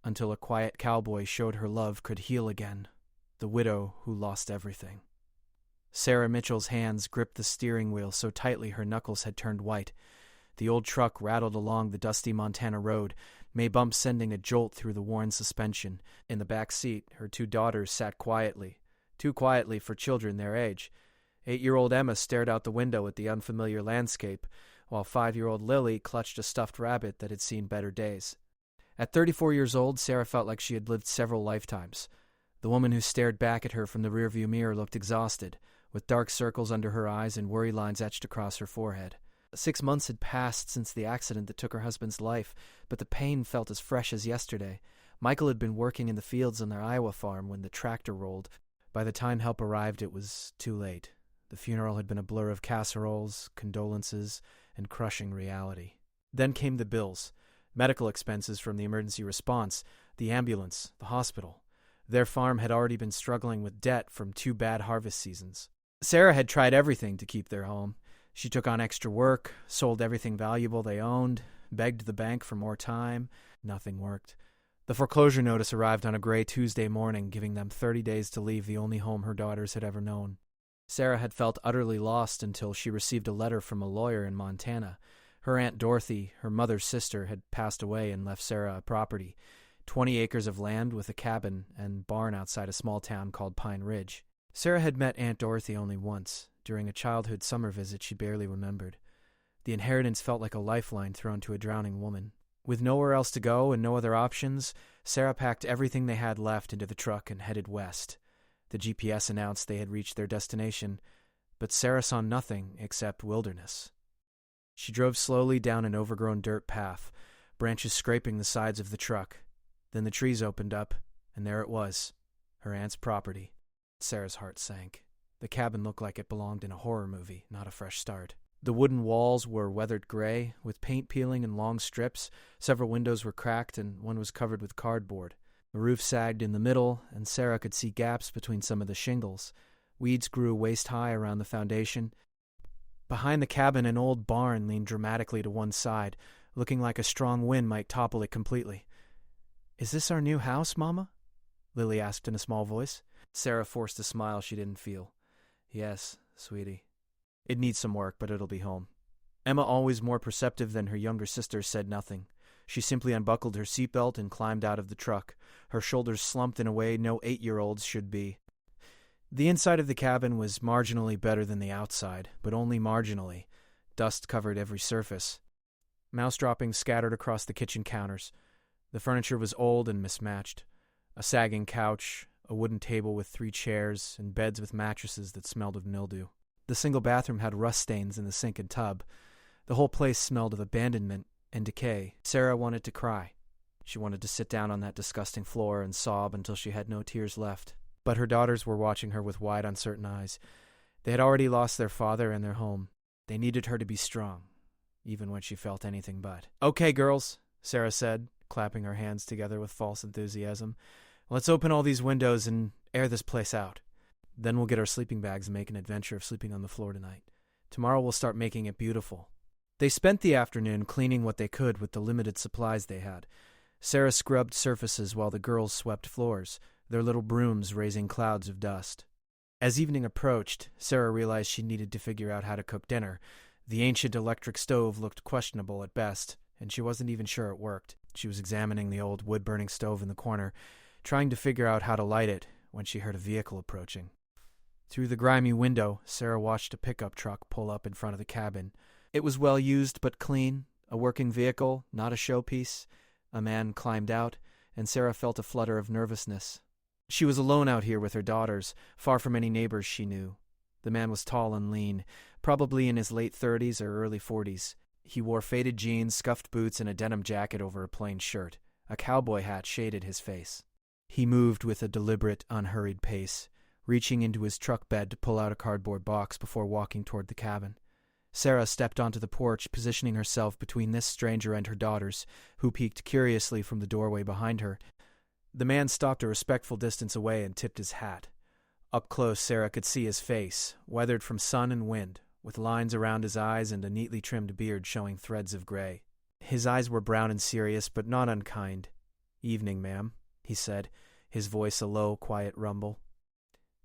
until a quiet cowboy showed her love could heal again, the widow who lost everything. Sarah Mitchell's hands gripped the steering wheel so tightly her knuckles had turned white. The old truck rattled along the dusty Montana road, May bump sending a jolt through the worn suspension. In the back seat, her 2 daughters sat quietly, too quietly for children their age. 8-year-old Emma stared out the window at the unfamiliar landscape, while 5-year-old Lily clutched a stuffed rabbit that had seen better days. At 34 years old, Sarah felt like she had lived several lifetimes. The woman who stared back at her from the rearview mirror looked exhausted, with dark circles under her eyes and worry lines etched across her forehead. 6 months had passed since the accident that took her husband's life, but the pain felt as fresh as yesterday. Michael had been working in the fields on their Iowa farm when the tractor rolled. By the time help arrived, it was too late. The funeral had been a blur of casseroles, condolences, and crushing reality. Then came the bills, medical expenses from the emergency response, the ambulance, the hospital. Their farm had already been struggling with debt from 2 bad harvest seasons. Sarah had tried everything to keep their home. She took on extra work, sold everything valuable they owned, begged the bank for more time. Nothing worked. The foreclosure notice arrived on a gray Tuesday morning, giving them 30 days to leave the only home her daughters had ever known. Sarah had felt utterly lost until she received a letter from a lawyer in Montana. Her Aunt Dorothy, her mother's sister, had passed away and left Sarah a property, 20 acres of land with a cabin and barn outside a small town called Pine Ridge. Sarah had met Aunt Dorothy only once, during a childhood summer visit she barely remembered. The inheritance felt like a lifeline thrown to a drowning woman. With nowhere else to go and no other options, Sarah packed everything they had left into the truck and headed west. The GPS announced they had reached their destination, but Sarah saw nothing except wilderness. She drove slowly down an overgrown dirt path, branches scraping the sides of the truck. Then the trees opened up, and there it was, her aunt's property. Sarah's heart sank. The cabin looked like it belonged in a horror movie, not a fresh start. The wooden walls were weathered gray, with paint peeling in long strips. Several windows were cracked, and one was covered with cardboard. The roof sagged in the middle, and Sarah could see gaps between some of the shingles. Weeds grew waist-high around the foundation. Behind the cabin, an old barn leaned dramatically to one side, looking like a strong wind might topple it completely. "Is this our new house, Mama?" Lily asked in a small voice. Sarah forced a smile she didn't feel. "Yes, sweetie. It needs some work, but it'll be home." Emma, always more perceptive than her younger sister, said nothing. She simply unbuckled her seatbelt and climbed out of the truck, her shoulders slumped in a way no 8-year-olds should be. The inside of the cabin was marginally better than the outside, but only marginally. Dust covered every surface. Mouse droppings scattered across the kitchen counters. The furniture was old and mismatched. A sagging couch, a wooden table with 3 chairs, and beds with mattresses that smelled of mildew. The single bathroom had rust stains in the sink and tub. The whole place smelled of abandonment and decay. Sarah wanted to cry. She wanted to sit down on that disgusting floor and sob until she had no tears left. But her daughters were watching her with wide, uncertain eyes. They had already lost their father and their home. They needed her to be strong, even when she felt anything but. "Okay, girls," Sarah said, clapping her hands together with false enthusiasm. "Let's open all these windows and air this place out. Then we'll get our sleeping bags and make an adventure of sleeping on the floor tonight. Tomorrow we'll start making it beautiful." They spent the afternoon cleaning what they could with the limited supplies they had. Sarah scrubbed surfaces while the girls swept floors, their little brooms raising clouds of dust. As evening approached, Sarah realized she needed to figure out how to cook dinner. The ancient electric stove looked questionable at best, and she wasn't even sure it worked. She was examining the old wood-burning stove in the corner, trying to figure out how to light it, when she heard a vehicle approaching. Through the grimy window, Sarah watched a pickup truck pull up in front of the cabin. It was well used but clean, a working vehicle, not a showpiece. A man climbed out, and Sarah felt a flutter of nervousness. She was alone out here with her daughters, far from any neighbors she knew. The man was tall and lean, probably in his late 30s or early 40s. He wore faded jeans, scuffed boots, and a denim jacket over a plain shirt. A cowboy hat shaded his face. He moved with a deliberate, unhurried pace, reaching into his truck bed to pull out a cardboard box before walking toward the cabin. Sarah stepped onto the porch, positioning herself between this stranger and her daughters, who peeked curiously from the doorway behind her. The man stopped a respectful distance away and tipped his hat. Up close, Sarah could see his face, weathered from sun and wind, with lines around his eyes and a neatly trimmed beard showing threads of gray. His eyes were brown and serious, but not unkind. "Evening, ma'am," he said, his voice a low, quiet rumble.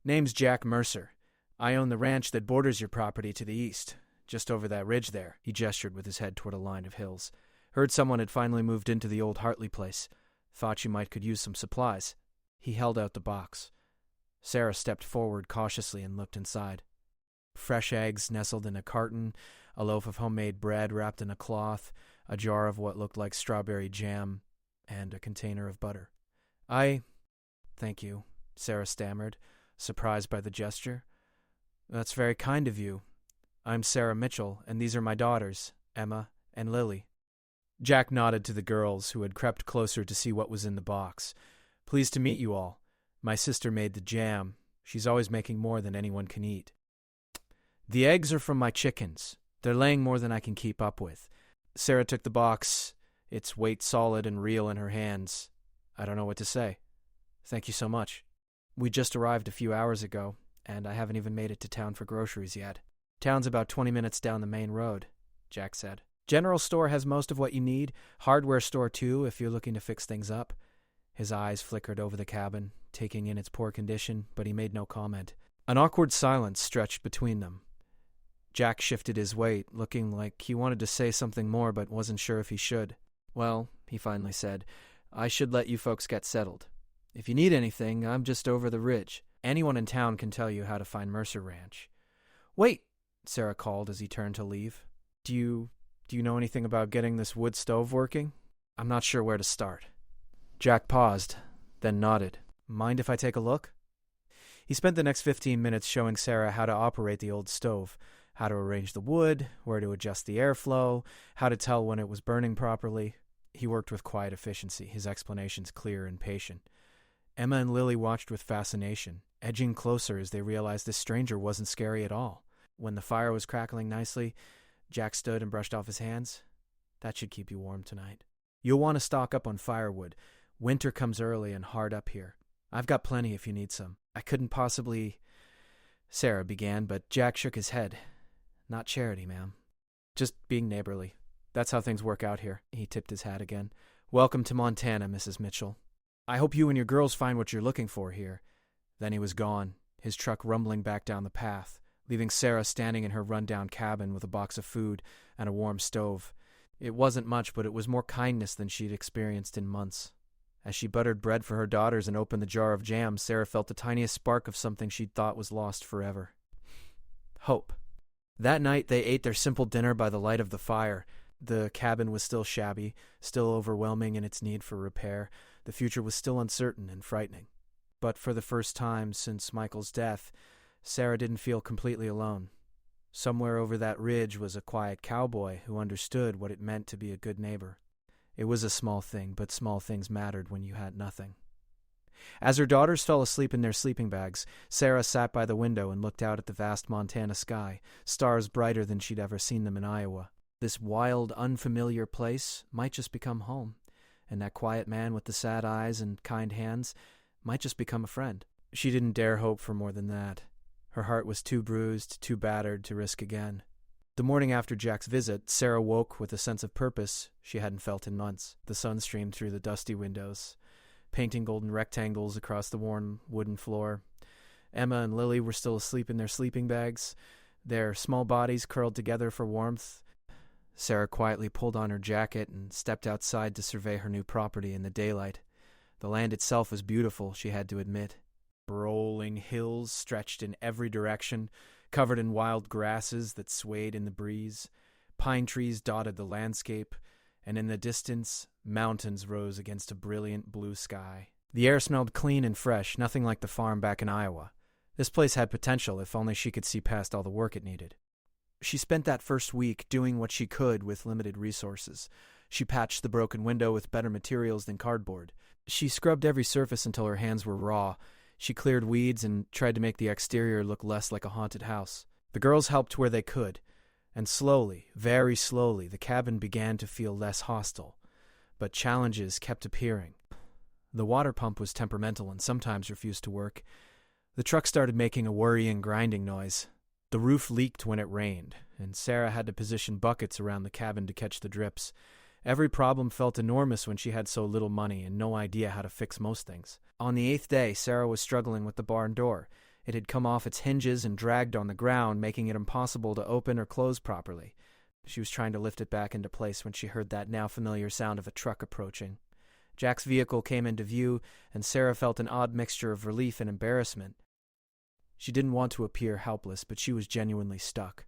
"Name's Jack Mercer. I own the ranch that borders your property to the east, just over that ridge there." He gestured with his head toward a line of hills. "Heard someone had finally moved into the old Hartley place. Thought you might could use some supplies." He held out the box. Sarah stepped forward cautiously and looked inside. Fresh eggs nestled in a carton, a loaf of homemade bread wrapped in a cloth, a jar of what looked like strawberry jam, and a container of butter. Thank you," Sarah stammered, surprised by the gesture. "That's very kind of you. I'm Sarah Mitchell, and these are my daughters, Emma and Lily." Jack nodded to the girls, who had crept closer to see what was in the box. "Pleased to meet you all. My sister made the jam. She's always making more than anyone can eat. The eggs are from my chickens. They're laying more than I can keep up with." Sarah took the box, its weight solid and real in her hands. "I don't know what to say. Thank you so much. We just arrived a few hours ago, and I haven't even made it to town for groceries yet." "Town's about 20 minutes down the main road," Jack said. "General store has most of what you need. Hardware store, too, if you're looking to fix things up." His eyes flickered over the cabin, taking in its poor condition, but he made no comment. An awkward silence stretched between them. Jack shifted his weight, looking like he wanted to say something more but wasn't sure if he should. "Well," he finally said, "I should let you folks get settled. If you need anything, I'm just over the ridge. Anyone in town can tell you how to find Mercer Ranch." "Wait," Sarah called as he turned to leave. Do you know anything about getting this wood stove working? I'm not sure where to start." Jack paused, then nodded. "Mind if I take a look?" He spent the next 15 minutes showing Sarah how to operate the old stove, how to arrange the wood, where to adjust the airflow, how to tell when it was burning properly. He worked with quiet efficiency, his explanations clear and patient. Emma and Lily watched with fascination, edging closer as they realized this stranger wasn't scary at all. When the fire was crackling nicely, Jack stood and brushed off his hands. "That should keep you warm tonight. You'll want to stock up on firewood. Winter comes early and hard up here. I've got plenty if you need some. I couldn't possibly—" Sarah began, but Jack shook his head. "Not charity, ma'am. Just being neighborly. That's how things work out here." He tipped his hat again. "Welcome to Montana, Mrs. Mitchell. I hope you and your girls find what you're looking for here." Then he was gone, his truck rumbling back down the path, leaving Sarah standing in her run-down cabin with a box of food and a warm stove. It wasn't much, but it was more kindness than she'd experienced in months. As she buttered bread for her daughters and opened the jar of jam, Sarah felt the tiniest spark of something she'd thought was lost forever. Hope. That night they ate their simple dinner by the light of the fire. The cabin was still shabby, still overwhelming in its need for repair. The future was still uncertain and frightening. But for the first time since Michael's death, Sarah didn't feel completely alone. Somewhere over that ridge was a quiet cowboy who understood what it meant to be a good neighbor. It was a small thing, but small things mattered when you had nothing. As her daughters fell asleep in their sleeping bags, Sarah sat by the window and looked out at the vast Montana sky, stars brighter than she'd ever seen them in Iowa. This wild, unfamiliar place might just become home, and that quiet man with the sad eyes and kind hands might just become a friend. She didn't dare hope for more than that. Her heart was too bruised, too battered to risk again. The morning after Jack's visit, Sarah woke with a sense of purpose she hadn't felt in months. The sun streamed through the dusty windows, painting golden rectangles across the worn wooden floor. Emma and Lily were still asleep in their sleeping bags, their small bodies curled together for warmth. Sarah quietly pulled on her jacket and stepped outside to survey her new property in the daylight. The land itself was beautiful, she had to admit. Rolling hills stretched in every direction, covered in wild grasses that swayed in the breeze. Pine trees dotted the landscape, and in the distance, mountains rose against a brilliant blue sky. The air smelled clean and fresh, nothing like the farm back in Iowa. This place had potential if only she could see past all the work it needed. She spent that first week doing what she could with limited resources. She patched the broken window with better materials than cardboard. She scrubbed every surface until her hands were raw. She cleared weeds and tried to make the exterior look less like a haunted house. The girls helped where they could, and slowly, very slowly, the cabin began to feel less hostile. But challenges kept appearing. The water pump was temperamental and sometimes refused to work. The truck started making a worrying, grinding noise. The roof leaked when it rained, and Sarah had to position buckets around the cabin to catch the drips. Every problem felt enormous when she had so little money and no idea how to fix most things. On the 8th day, Sarah was struggling with the barn door. It had come off its hinges and dragged on the ground, making it impossible to open or close properly. She was trying to lift it back into place when she heard that now familiar sound of a truck approaching. Jack's vehicle came into view, and Sarah felt an odd mixture of relief and embarrassment. She didn't want to appear helpless, but she was genuinely stuck.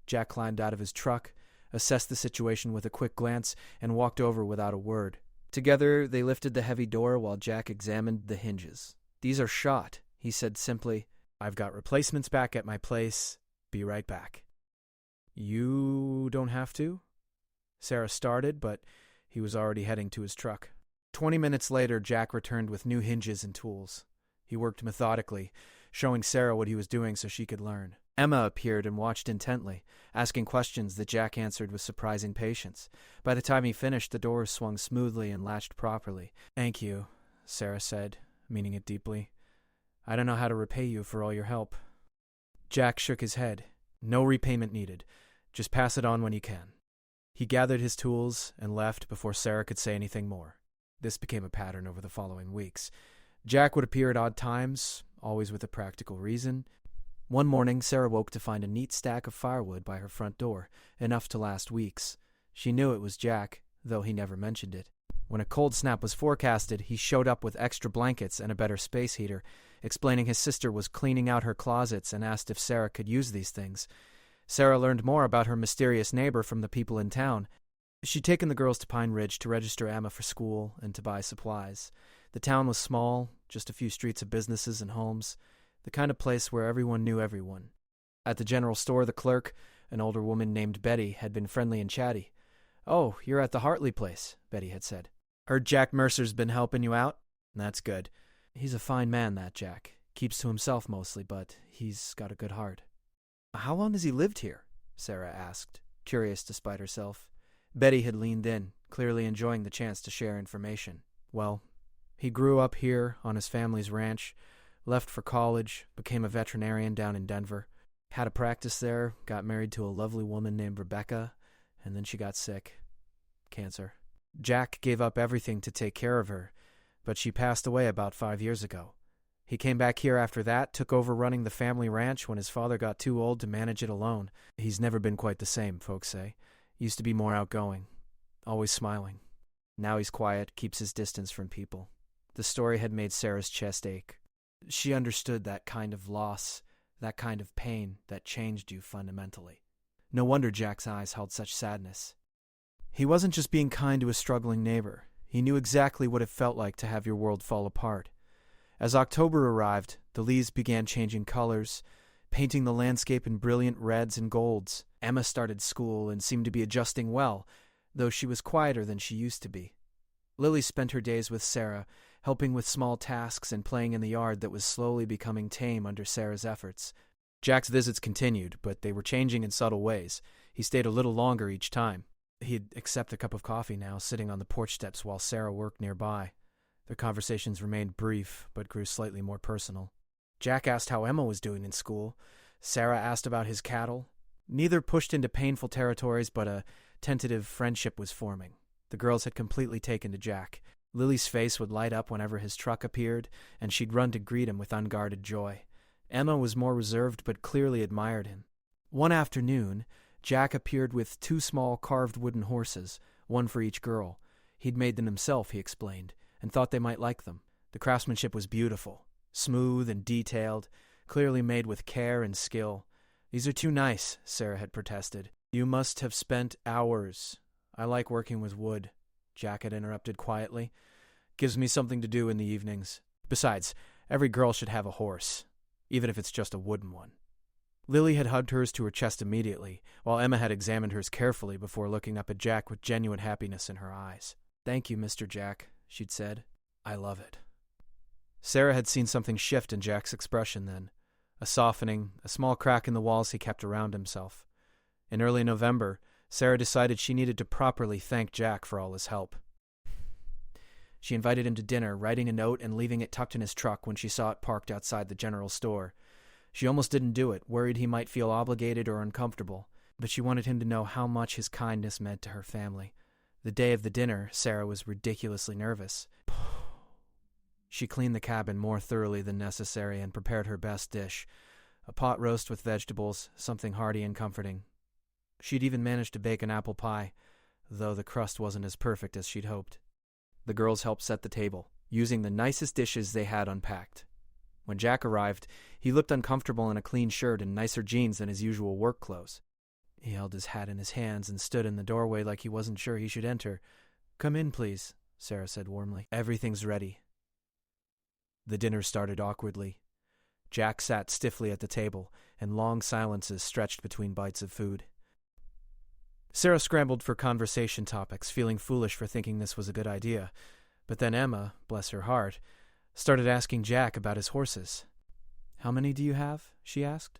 Jack climbed out of his truck, assessed the situation with a quick glance, and walked over without a word. Together, they lifted the heavy door while Jack examined the hinges. "These are shot," he said simply. "I've got replacements back at my place. Be right back." "You don't have to?" Sarah started, but he was already heading to his truck. 20 minutes later, Jack returned with new hinges and tools. He worked methodically, showing Sarah what he was doing so she could learn. Emma appeared and watched intently, asking questions that Jack answered with surprising patience. By the time he finished, the doors swung smoothly and latched properly. "Thank you," Sarah said, meaning it deeply. "I don't know how to repay you for all your help." Jack shook his head. "No repayment needed. Just pass it on when you can." He gathered his tools and left before Sarah could say anything more. This became a pattern over the following weeks. Jack would appear at odd times, always with a practical reason. One morning, Sarah woke to find a neat stack of firewood by her front door, enough to last weeks. She knew it was Jack, though he never mentioned it. When a cold snap was forecasted, he showed up with extra blankets and a better space heater, explaining his sister was cleaning out her closets and asked if Sarah could use these things. Sarah learned more about her mysterious neighbor from the people in town. She'd taken the girls to Pine Ridge to register Emma for school and to buy supplies. The town was small, just a few streets of businesses and homes, the kind of place where everyone knew everyone. At the general store, the clerk, an older woman named Betty, had been friendly and chatty. "Oh, you're at the Hartley place," Betty had said. "Heard Jack Mercer's been helping you out? That's good. He's a fine man, that Jack. Keeps to himself mostly, but he's got a good heart." "How long has he lived here?" Sarah asked, curious despite herself. Betty had leaned in, clearly enjoying the chance to share information. "Well, he grew up here on his family's ranch, left for college, became a veterinarian down in Denver, had a practice there, got married to a lovely woman named Rebecca, and then she got sick. Cancer. Jack gave up everything to take care of her, but she passed away about 5 years ago. He came back here after that, took over running the family ranch when his father got too old to manage it alone. He's never been quite the same, folks say. Used to be more outgoing, always smiling. Now he's quiet, keeps his distance from people." The story had made Sarah's chest ache. She understood that kind of loss, that kind of pain that changed you fundamentally. No wonder Jack's eyes held such sadness. He wasn't just being kind to a struggling neighbor. He knew exactly what it felt like to have your world fall apart. As October arrived, the leaves began changing colors, painting the landscape in brilliant reds and golds. Emma started school and seemed to be adjusting well, though she was quieter than she used to be. Lily spent her days with Sarah, helping with small tasks and playing in the yard that was slowly becoming tame under Sarah's efforts. Jack's visits continued, but they were changing in subtle ways. He stayed a little longer each time. He'd accept a cup of coffee now, sitting on the porch steps while Sarah worked nearby. Their conversations remained brief, but grew slightly more personal. Jack asked how Emma was doing in school. Sarah asked about his cattle. Neither pushed into painful territories, but a tentative friendship was forming. The girls had completely taken to Jack. Lily's face would light up whenever his truck appeared, and she'd run to greet him with unguarded joy. Emma was more reserved, but clearly admired him. One afternoon, Jack appeared with 2 small carved wooden horses, one for each girl. He'd made them himself, he explained, and thought they might like them. The craftsmanship was beautiful, smooth and detailed, clearly made with care and skill. "These are too nice," Sarah had protested. "You must have spent hours. I like working with wood," Jack had interrupted quietly. "Gives me something to do in the evenings. Besides, every girl should have a horse, even if it's just a wooden one." Lily had hugged hers to her chest immediately, while Emma had examined hers carefully before looking up at Jack with genuine happiness in her eyes. "Thank you, Mr. Jack," she'd said. "I love it." Sarah had seen something shift in Jack's expression then. A softening, a small crack in the walls he kept around himself. In early November, Sarah decided she needed to properly thank Jack for all his help. She invited him to dinner, writing a note and leaving it tucked in his truck when she saw it parked outside the general store. She almost didn't do it, worried he might feel obligated or uncomfortable, but she wanted him to know how much his kindness meant to her family. The day of the dinner, Sarah was ridiculously nervous. She cleaned the cabin more thoroughly than necessary and prepared her best dish, a pot roast with vegetables, something hearty and comforting. She'd even managed to bake an apple pie, though the crust wasn't as perfect as she'd hoped. The girls helped set the table, using the nicest dishes they had unpacked. When Jack arrived, he looked uncomfortable in a clean shirt and nicer jeans than his usual work clothes. He held his hat in his hands and stood in the doorway like he wasn't sure he should enter. "Come in, please," Sarah said warmly. "Everything's ready." The dinner started awkwardly. Jack sat stiffly at the table, and long silences stretched between bites of food. Sarah scrambled for conversation topics, feeling foolish for thinking this was a good idea. But then Emma, bless her heart, started asking Jack about his horses. "How many do you have?" she asked.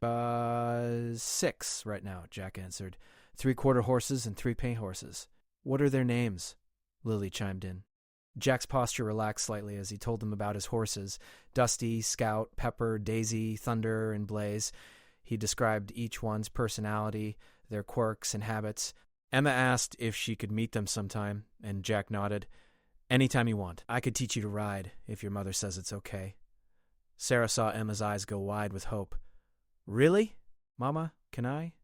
6 right now," Jack answered. 3/4 horses and 3 pay horses. "What are their names?" Lily chimed in. Jack's posture relaxed slightly as he told them about his horses: Dusty, Scout, Pepper, Daisy, Thunder, and Blaze. He described each one's personality, their quirks and habits. Emma asked if she could meet them sometime, and Jack nodded. "Anytime you want. I could teach you to ride, if your mother says it's okay." Sarah saw Emma's eyes go wide with hope. "Really? Mama, can I?"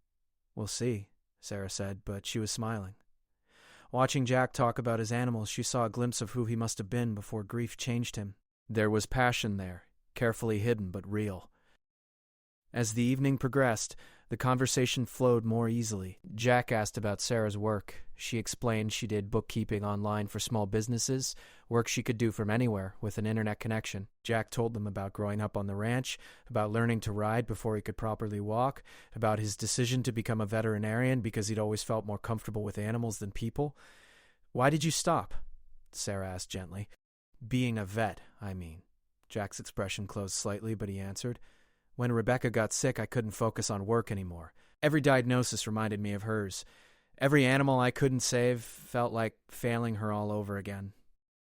"We'll see," Sarah said, but she was smiling. Watching Jack talk about his animals, she saw a glimpse of who he must have been before grief changed him. There was passion there, carefully hidden but real. As the evening progressed, the conversation flowed more easily. Jack asked about Sarah's work. She explained she did bookkeeping online for small businesses, work she could do from anywhere with an internet connection. Jack told them about growing up on the ranch, about learning to ride before he could properly walk, about his decision to become a veterinarian because he'd always felt more comfortable with animals than people. "Why did you stop?" Sarah asked gently. "Being a vet, I mean." Jack's expression closed slightly, but he answered, "When Rebecca got sick, I couldn't focus on work anymore. Every diagnosis reminded me of hers. Every animal I couldn't save felt like failing her all over again.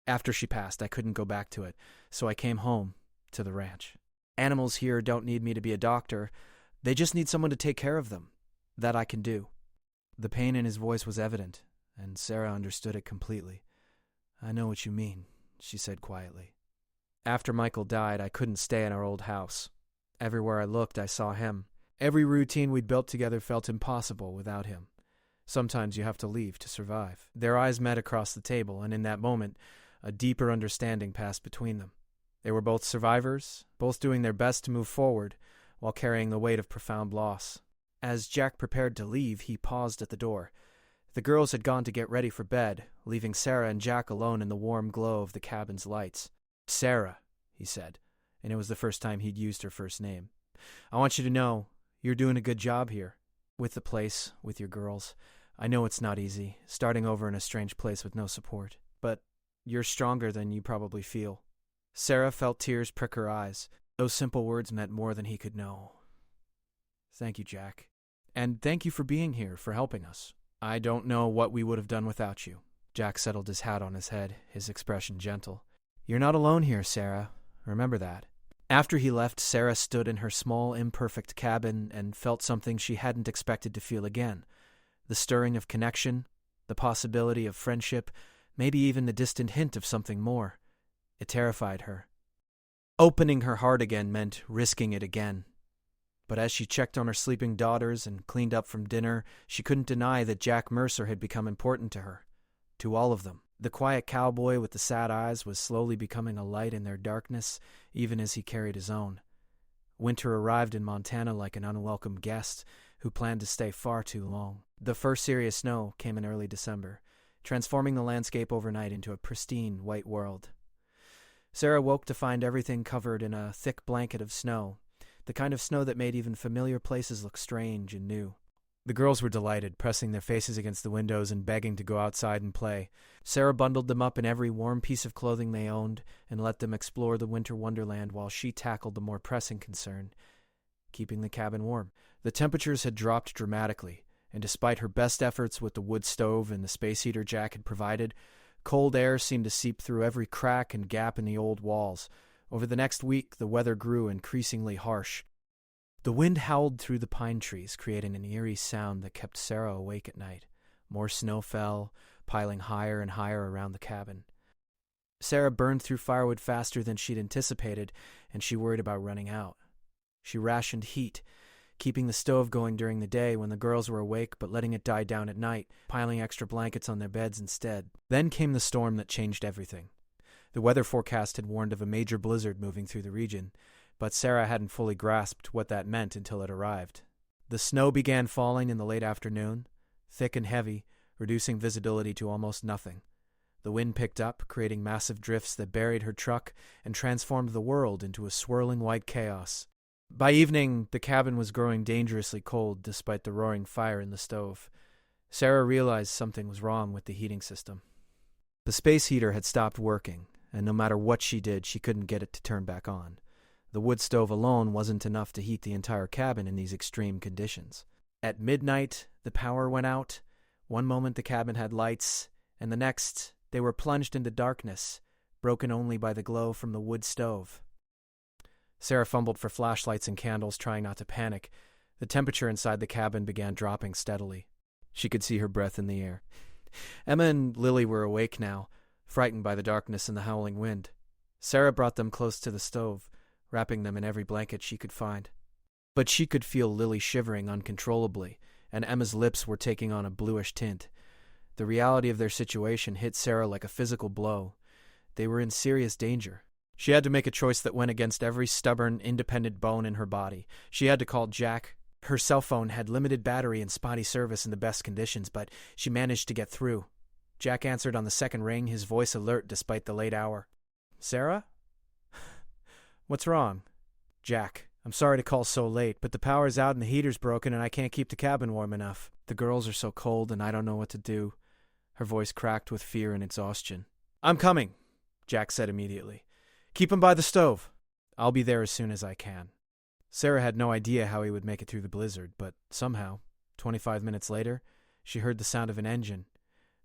After she passed, I couldn't go back to it, so I came home to the ranch. Animals here don't need me to be a doctor. They just need someone to take care of them. That I can do." The pain in his voice was evident, and Sarah understood it completely. "I know what you mean," she said quietly. "After Michael died, I couldn't stay in our old house. Everywhere I looked, I saw him. Every routine we'd built together felt impossible without him. Sometimes you have to leave to survive." Their eyes met across the table, and in that moment, a deeper understanding passed between them. They were both survivors, both doing their best to move forward, while carrying the weight of profound loss. As Jack prepared to leave, he paused at the door. The girls had gone to get ready for bed, leaving Sarah and Jack alone in the warm glow of the cabin's lights. "Sarah," he said, and it was the first time he'd used her first name. "I want you to know you're doing a good job here. With the place, with your girls. I know it's not easy, starting over in a strange place with no support. But you're stronger than you probably feel." Sarah felt tears prick her eyes. Those simple words meant more than he could know. "Thank you, Jack. And thank you for being here, for helping us. I don't know what we would have done without you." Jack settled his hat on his head, his expression gentle. "You're not alone here, Sarah. Remember that." After he left, Sarah stood in her small, imperfect cabin and felt something she hadn't expected to feel again. The stirring of connection, the possibility of friendship, maybe even the distant hint of something more. It terrified her. Opening her heart again meant risking it again. But as she checked on her sleeping daughters and cleaned up from dinner, she couldn't deny that Jack Mercer had become important to her. To all of them. The quiet cowboy with the sad eyes was slowly becoming a light in their darkness, even as he carried his own. Winter arrived in Montana like an unwelcome guest who planned to stay far too long. The first serious snow came in early December, transforming the landscape overnight into a pristine white world. Sarah woke to find everything covered in a thick blanket of snow, the kind of snow that made even familiar places look strange and new. The girls were delighted, pressing their faces against the windows and begging to go outside and play. Sarah bundled them up in every warm piece of clothing they owned and let them explore the winter wonderland while she tackled the more pressing concern, keeping the cabin warm. The temperatures had dropped dramatically, and despite her best efforts with the wood stove and the space heater Jack had provided, cold air seemed to seep through every crack and gap in the old walls. Over the next week, the weather grew increasingly harsh. The wind howled through the pine trees, creating an eerie sound that kept Sarah awake at night. More snow fell, piling higher and higher around the cabin. Sarah burned through firewood faster than she'd anticipated, and she worried about running out. She rationed heat, keeping the stove going during the day when the girls were awake but letting it die down at night, piling extra blankets on their beds instead. Then came the storm that changed everything. The weather forecast had warned of a major blizzard moving through the region, but Sarah hadn't fully grasped what that meant until it arrived. The snow began falling in the late afternoon, thick and heavy, reducing visibility to almost nothing. The wind picked up, creating massive drifts that buried her truck and transformed the world into a swirling white chaos. By evening, the cabin was growing dangerously cold despite the roaring fire in the stove. Sarah realized something was wrong with the heating system. The space heater had stopped working, and no matter what she did, she couldn't get it to turn back on. The wood stove alone wasn't enough to heat the entire cabin in these extreme conditions. At midnight, the power went out. One moment the cabin had lights, and the next, they were plunged into darkness, broken only by the glow from the wood stove. Sarah fumbled for flashlights and candles, trying not to panic. The temperature inside the cabin began dropping steadily. She could see her breath in the air. Emma and Lily were awake now, frightened by the darkness and the howling wind. Sarah brought them close to the stove, wrapping them in every blanket she could find. But she could feel Lily shivering uncontrollably, and Emma's lips were taking on a bluish tint. The reality of their situation hit Sarah like a physical blow. They were in serious danger. She had to make a choice that went against every stubborn, independent bone in her body. She had to call Jack. Her cell phone had limited battery and spotty service in the best conditions, but she managed to get through. Jack answered on the second ring, his voice alert despite the late hour. "Sarah? What's wrong?" "Jack, I'm sorry to call so late, but the power's out and the heater's broken and I can't keep the cabin warm enough. The girls are so cold and I don't know what to do." Her voice cracked with fear and exhaustion. "I'm coming," Jack said immediately. "Keep 'em by the stove." "I'll be there as soon as I can." Sarah had no idea how he would make it through the blizzard, but somehow, 25 minutes later, she heard the sound of an engine.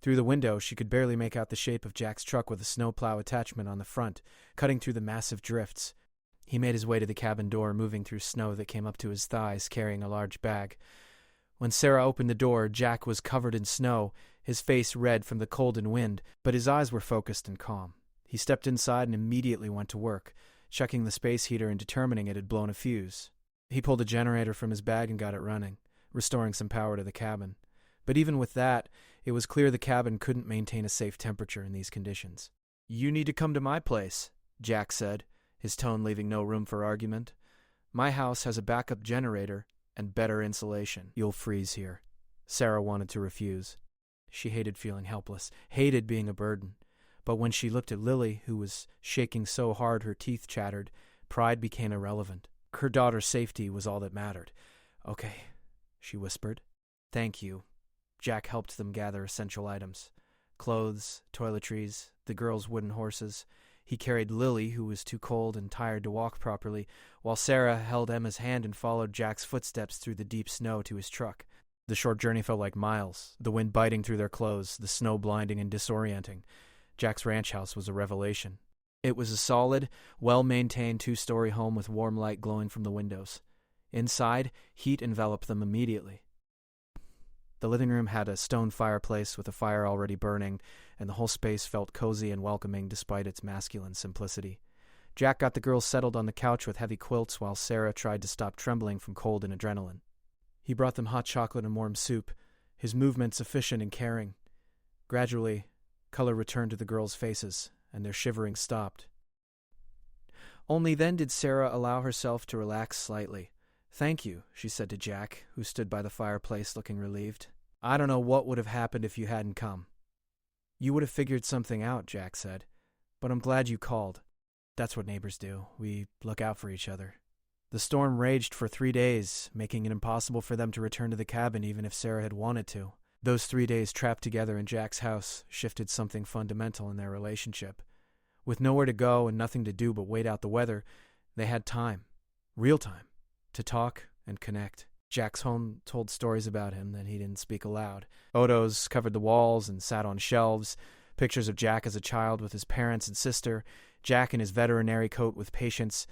Through the window, she could barely make out the shape of Jack's truck with a snowplow attachment on the front, cutting through the massive drifts. He made his way to the cabin door, moving through snow that came up to his thighs, carrying a large bag. When Sarah opened the door, Jack was covered in snow, his face red from the cold and wind, but his eyes were focused and calm. He stepped inside and immediately went to work, checking the space heater and determining it had blown a fuse. He pulled a generator from his bag and got it running, restoring some power to the cabin. But even with that, it was clear the cabin couldn't maintain a safe temperature in these conditions. "You need to come to my place," Jack said, his tone leaving no room for argument. "My house has a backup generator and better insulation. You'll freeze here." Sarah wanted to refuse. She hated feeling helpless, hated being a burden. But when she looked at Lily, who was shaking so hard her teeth chattered, pride became irrelevant. Her daughter's safety was all that mattered. "Okay," she whispered. "Thank you." Jack helped them gather essential items. Clothes, toiletries, the girls' wooden horses. He carried Lily, who was too cold and tired to walk properly, while Sarah held Emma's hand and followed Jack's footsteps through the deep snow to his truck. The short journey felt like miles, the wind biting through their clothes, the snow blinding and disorienting. Jack's ranch house was a revelation. It was a solid, well-maintained two-story home with warm light glowing from the windows. Inside, heat enveloped them immediately. The living room had a stone fireplace with a fire already burning, and the whole space felt cozy and welcoming despite its masculine simplicity. Jack got the girls settled on the couch with heavy quilts while Sarah tried to stop trembling from cold and adrenaline. He brought them hot chocolate and warm soup, his movements efficient and caring. Gradually, color returned to the girls' faces, and their shivering stopped. Only then did Sarah allow herself to relax slightly. "Thank you," she said to Jack, who stood by the fireplace looking relieved. "I don't know what would have happened if you hadn't come." "You would have figured something out," Jack said. "But I'm glad you called. That's what neighbors do. We look out for each other." The storm raged for 3 days, making it impossible for them to return to the cabin even if Sarah had wanted to. Those 3 days trapped together in Jack's house shifted something fundamental in their relationship. With nowhere to go and nothing to do but wait out the weather, they had time, real time, to talk and connect. Jack's home told stories about him that he didn't speak aloud. Photos covered the walls and sat on shelves, pictures of Jack as a child with his parents and sister, Jack in his veterinary coat with patients,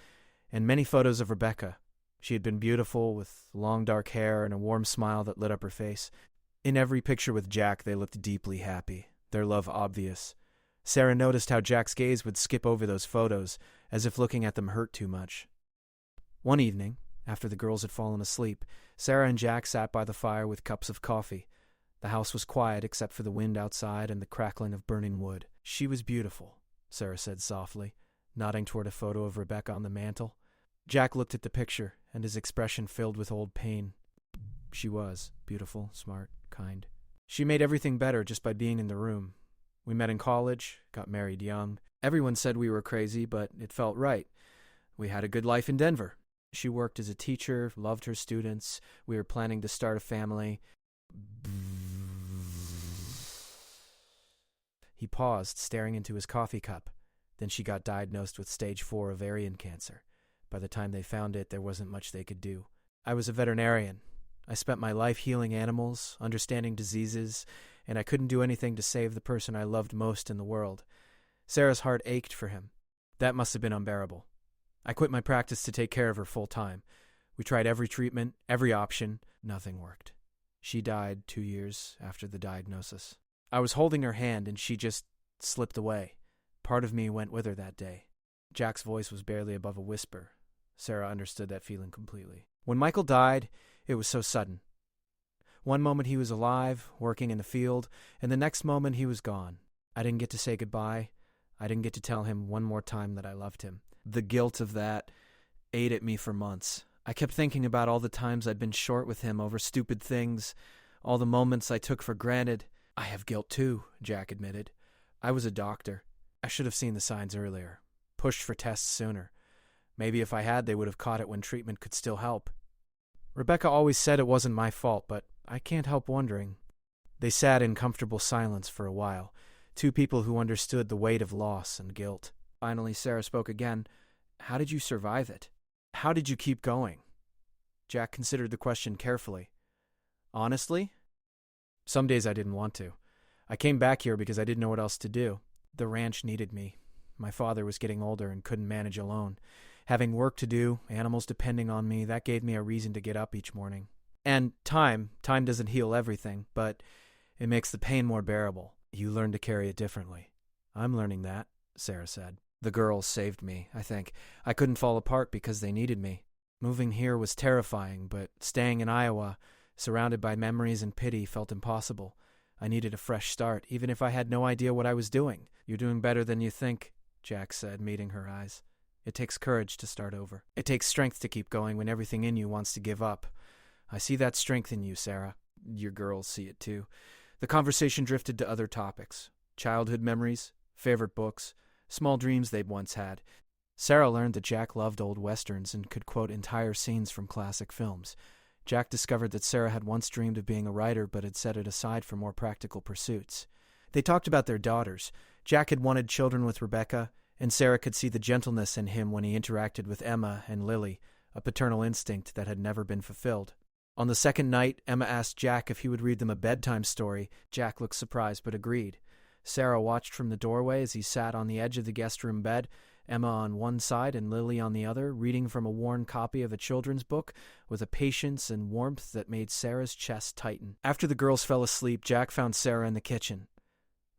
and many photos of Rebecca. She had been beautiful, with long dark hair and a warm smile that lit up her face. In every picture with Jack, they looked deeply happy. their love obvious. Sarah noticed how Jack's gaze would skip over those photos, as if looking at them hurt too much. One evening, after the girls had fallen asleep, Sarah and Jack sat by the fire with cups of coffee. The house was quiet except for the wind outside and the crackling of burning wood. She was beautiful, Sarah said softly, nodding toward a photo of Rebecca on the mantel. Jack looked at the picture, and his expression filled with old pain. She was beautiful, smart, kind. She made everything better just by being in the room. We met in college, got married young. Everyone said we were crazy, but it felt right. We had a good life in Denver. She worked as a teacher, loved her students. We were planning to start a family. He paused, staring into his coffee cup. Then she got diagnosed with stage 4 ovarian cancer. By the time they found it, there wasn't much they could do. I was a veterinarian. I spent my life healing animals, understanding diseases, and I couldn't do anything to save the person I loved most in the world. Sarah's heart ached for him. That must have been unbearable. I quit my practice to take care of her full time. We tried every treatment, every option. Nothing worked. She died 2 years after the diagnosis. I was holding her hand, and she just slipped away. Part of me went with her that day. Jack's voice was barely above a whisper. Sarah understood that feeling completely. When Michael died, it was so sudden. One moment he was alive, working in the field, and the next moment he was gone. I didn't get to say goodbye. I didn't get to tell him one more time that I loved him. The guilt of that ate at me for months. I kept thinking about all the times I'd been short with him over stupid things, all the moments I took for granted. I have guilt too, Jack admitted. I was a doctor. I should have seen the signs earlier, pushed for tests sooner. Maybe if I had, they would have caught it when treatment could still help. Rebecca always said it wasn't my fault, but I can't help wondering. They sat in comfortable silence for a while, two people who understood the weight of loss and guilt. Finally, Sarah spoke again. How did you survive it? How did you keep going? Jack considered the question carefully. Honestly? Some days I didn't want to. I came back here because I didn't know what else to do. The ranch needed me. My father was getting older and couldn't manage alone. Having work to do, animals depending on me, that gave me a reason to get up each morning. And time doesn't heal everything, but it makes the pain more bearable. You learn to carry it differently. I'm learning that, Sarah said. The girls saved me, I think. I couldn't fall apart because they needed me. Moving here was terrifying, but staying in Iowa, surrounded by memories and pity, felt impossible. I needed a fresh start, even if I had no idea what I was doing. You're doing better than you think, Jack said, meeting her eyes. It takes courage to start over. It takes strength to keep going when everything in you wants to give up. I see that strength in you, Sarah. Your girls see it too. The conversation drifted to other topics. Childhood memories, favorite books, small dreams they'd once had. Sarah learned that Jack loved old westerns and could quote entire scenes from classic films. Jack discovered that Sarah had once dreamed of being a writer but had set it aside for more practical pursuits. They talked about their daughters. Jack had wanted children with Rebecca, and Sarah could see the gentleness in him when he interacted with Emma and Lily, a paternal instinct that had never been fulfilled. On the second night, Emma asked Jack if he would read them a bedtime story. Jack looked surprised but agreed. Sarah watched from the doorway as he sat on the edge of the guest room bed, Emma on one side and Lily on the other, reading from a worn copy of a children's book with a patience and warmth that made Sarah's chest tighten. After the girls fell asleep, Jack found Sarah in the kitchen.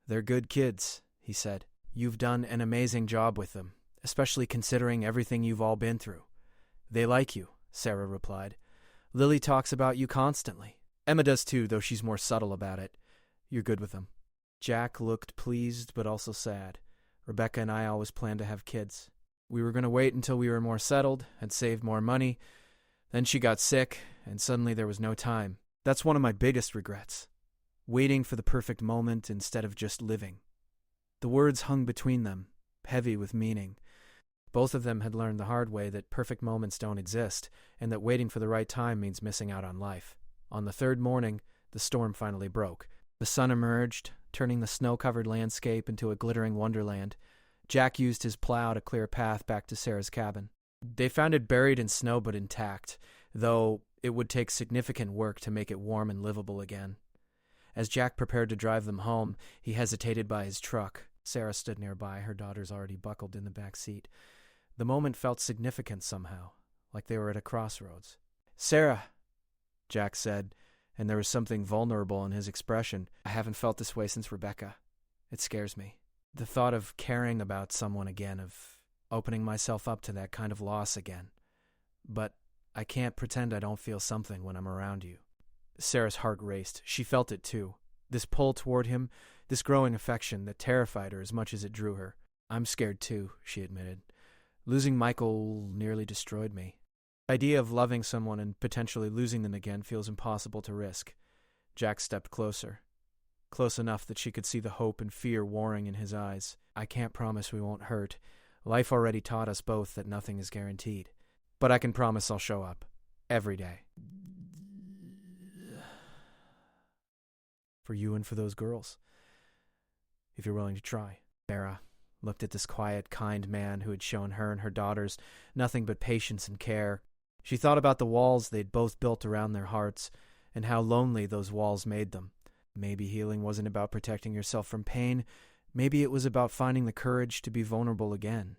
"They're good kids," he said. "You've done an amazing job with them, especially considering everything you've all been through." "They like you," Sarah replied. "Lily talks about you constantly. Emma does too, though she's more subtle about it. You're good with them." Jack looked pleased but also sad. Rebecca and I always planned to have kids. We were going to wait until we were more settled and saved more money. Then she got sick, and suddenly there was no time. That's one of my biggest regrets. Waiting for the perfect moment instead of just living. The words hung between them, heavy with meaning. Both of them had learned the hard way that perfect moments don't exist, and that waiting for the right time means missing out on life. On the third morning, the storm finally broke. The sun emerged, turning the snow-covered landscape into a glittering wonderland. Jack used his plow to clear a path back to Sarah's cabin. They found it buried in snow but intact, though it would take significant work to make it warm and livable again. As Jack prepared to drive them home, he hesitated by his truck. Sarah stood nearby, her daughters already buckled in the back seat. The moment felt significant somehow, like they were at a crossroads. "Sarah," Jack said, and there was something vulnerable in his expression. "I haven't felt this way since Rebecca. It scares me. The thought of caring about someone again, of opening myself up to that kind of loss again. But I can't pretend I don't feel something when I'm around you." Sarah's heart raced. She felt it too. This pull toward him, this growing affection that terrified her as much as it drew her. "I'm scared too," she admitted. "Losing Michael nearly destroyed me. The idea of loving someone and potentially losing them again feels impossible to risk." Jack stepped closer. Close enough that she could see the hope and fear warring in his eyes. "I can't promise we won't hurt. Life already taught us both that nothing is guaranteed. But I can promise I'll show up. Every day. For you and for those girls. If you're willing to try." Sarah looked at this quiet, kind man who had shown her and her daughters nothing but patience and care. She thought about the walls they'd both built around their hearts, and how lonely those walls made them. Maybe healing wasn't about protecting yourself from pain. Maybe it was about finding the courage to be vulnerable again.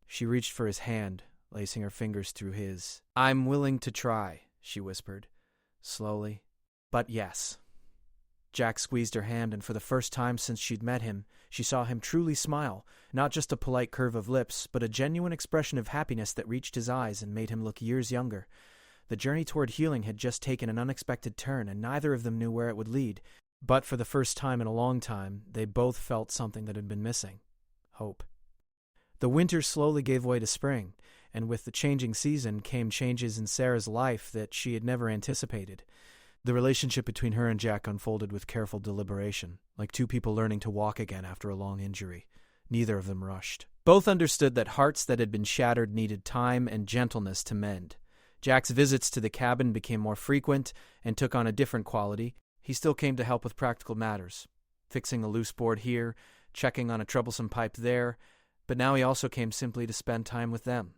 She reached for his hand, lacing her fingers through his. "I'm willing to try," she whispered, slowly. "But yes." Jack squeezed her hand, and for the first time since she'd met him, she saw him truly smile, not just a polite curve of lips, but a genuine expression of happiness that reached his eyes and made him look years younger. The journey toward healing had just taken an unexpected turn, and neither of them knew where it would lead. But for the first time in a long time, they both felt something that had been missing. Hope. The winter slowly gave way to spring, and with the changing season came changes in Sarah's life that she had never anticipated. The relationship between her and Jack unfolded with careful deliberation, like two people learning to walk again after a long injury. Neither of them rushed. Both understood that hearts that had been shattered needed time and gentleness to mend. Jack's visits to the cabin became more frequent and took on a different quality. He still came to help with practical matters, fixing a loose board here, checking on a troublesome pipe there, but now he also came simply to spend time with them.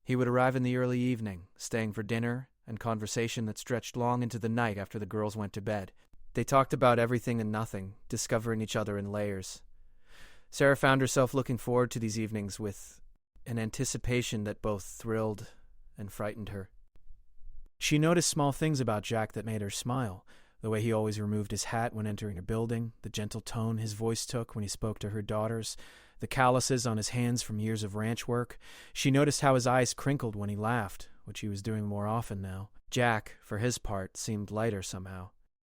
He would arrive in the early evening, staying for dinner and conversation that stretched long into the night after the girls went to bed. They talked about everything and nothing, discovering each other in layers. Sarah found herself looking forward to these evenings with an anticipation that both thrilled and frightened her. She noticed small things about Jack that made her smile. The way he always removed his hat when entering a building, the gentle tone his voice took when he spoke to her daughters, the calluses on his hands from years of ranch work. She noticed how his eyes crinkled when he laughed, which he was doing more often now. Jack, for his part, seemed lighter somehow.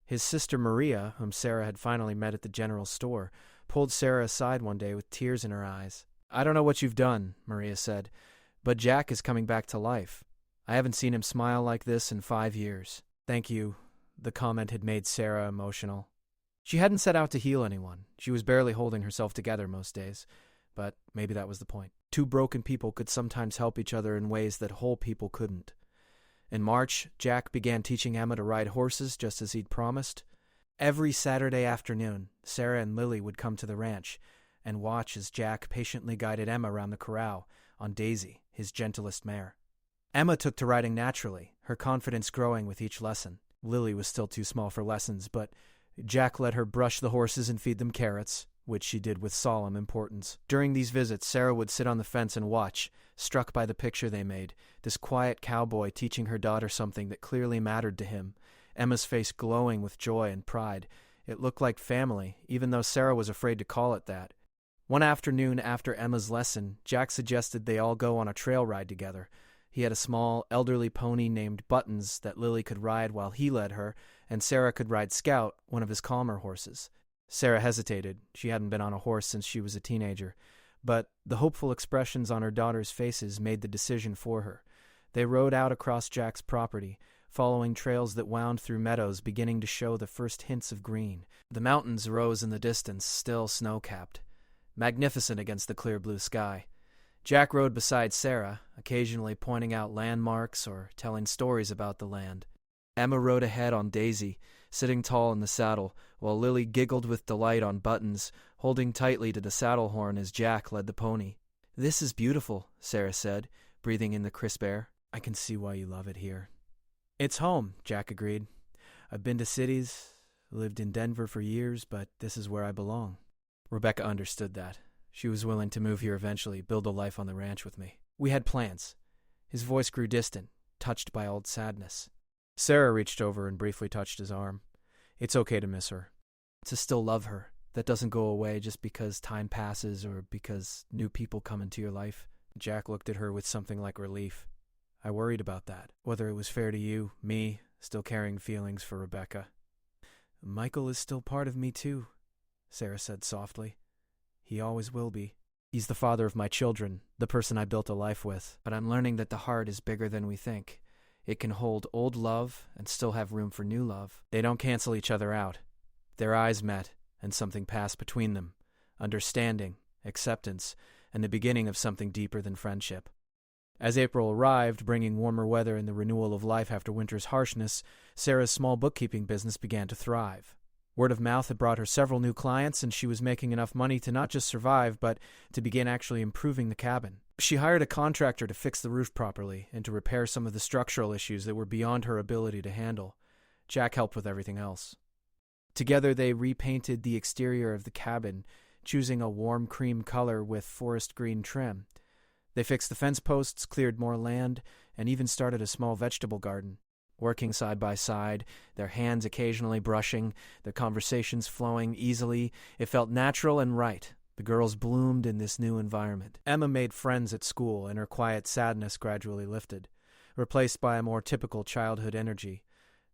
His sister Maria, whom Sarah had finally met at the general store, pulled Sarah aside one day with tears in her eyes. "I don't know what you've done," Maria said, "but Jack is coming back to life. I haven't seen him smile like this in 5 years." "Thank you." The comment had made Sarah emotional. She hadn't set out to heal anyone. She was barely holding herself together most days, but maybe that was the point. Two broken people could sometimes help each other in ways that whole people couldn't. In March, Jack began teaching Emma to ride horses just as he'd promised. Every Saturday afternoon, Sarah and Lily would come to the ranch and watch as Jack patiently guided Emma around the corral on Daisy, his gentlest mare. Emma took to riding naturally, her confidence growing with each lesson. Lily was still too small for lessons, but Jack let her brush the horses and feed them carrots, which she did with solemn importance. During these visits, Sarah would sit on the fence and watch, struck by the picture they made, this quiet cowboy teaching her daughter something that clearly mattered to him, Emma's face glowing with joy and pride. It looked like family, even though Sarah was afraid to call it that. One afternoon after Emma's lesson, Jack suggested they all go on a trail ride together. He had a small, elderly pony named Buttons that Lily could ride while he led her, and Sarah could ride Scout, one of his calmer horses. Sarah hesitated. She hadn't been on a horse since she was a teenager. But the hopeful expressions on her daughters' faces made the decision for her. They rode out across Jack's property, following trails that wound through meadows beginning to show the first hints of green. The mountains rose in the distance, still snow-capped, magnificent against the clear blue sky. Jack rode beside Sarah, occasionally pointing out landmarks or telling stories about the land. Emma rode ahead on Daisy, sitting tall in the saddle, while Lily giggled with delight on Buttons, holding tightly to the saddle horn as Jack led the pony. "This is beautiful," Sarah said, breathing in the crisp air. "I can see why you love it here." "It's home," Jack agreed. "I've been to cities, lived in Denver for years, but this is where I belong." Rebecca understood that. She was willing to move here eventually, build a life on the ranch with me. "We had plans." His voice grew distant, touched by old sadness. Sarah reached over and briefly touched his arm. "It's okay to miss her. To still love her. that doesn't go away just because time passes or because new people come into your life. Jack looked at her with something like relief. I worried about that, whether it was fair to you, me, still carrying feelings for Rebecca. Michael is still part of me too, Sarah said softly. He always will be. He's the father of my children, the person I built a life with, but I'm learning that the heart is bigger than we think. It can hold old love and still have room for new love. They don't cancel each other out. Their eyes met, and something passed between them. Understanding, acceptance, and the beginning of something deeper than friendship. As April arrived, bringing warmer weather and the renewal of life after winter's harshness, Sarah's small bookkeeping business began to thrive. Word of mouth had brought her several new clients, and she was making enough money to not just survive, but to begin actually improving the cabin. She hired a contractor to fix the roof properly and to repair some of the structural issues that were beyond her ability to handle. Jack helped with everything else. Together they repainted the exterior of the cabin, choosing a warm cream color with forest green trim. They fixed the fence posts, cleared more land, and even started a small vegetable garden. Working side by side, their hands occasionally brushing, their conversations flowing easily, it felt natural and right. The girls bloomed in this new environment. Emma made friends at school, and her quiet sadness gradually lifted, replaced by a more typical childhood energy.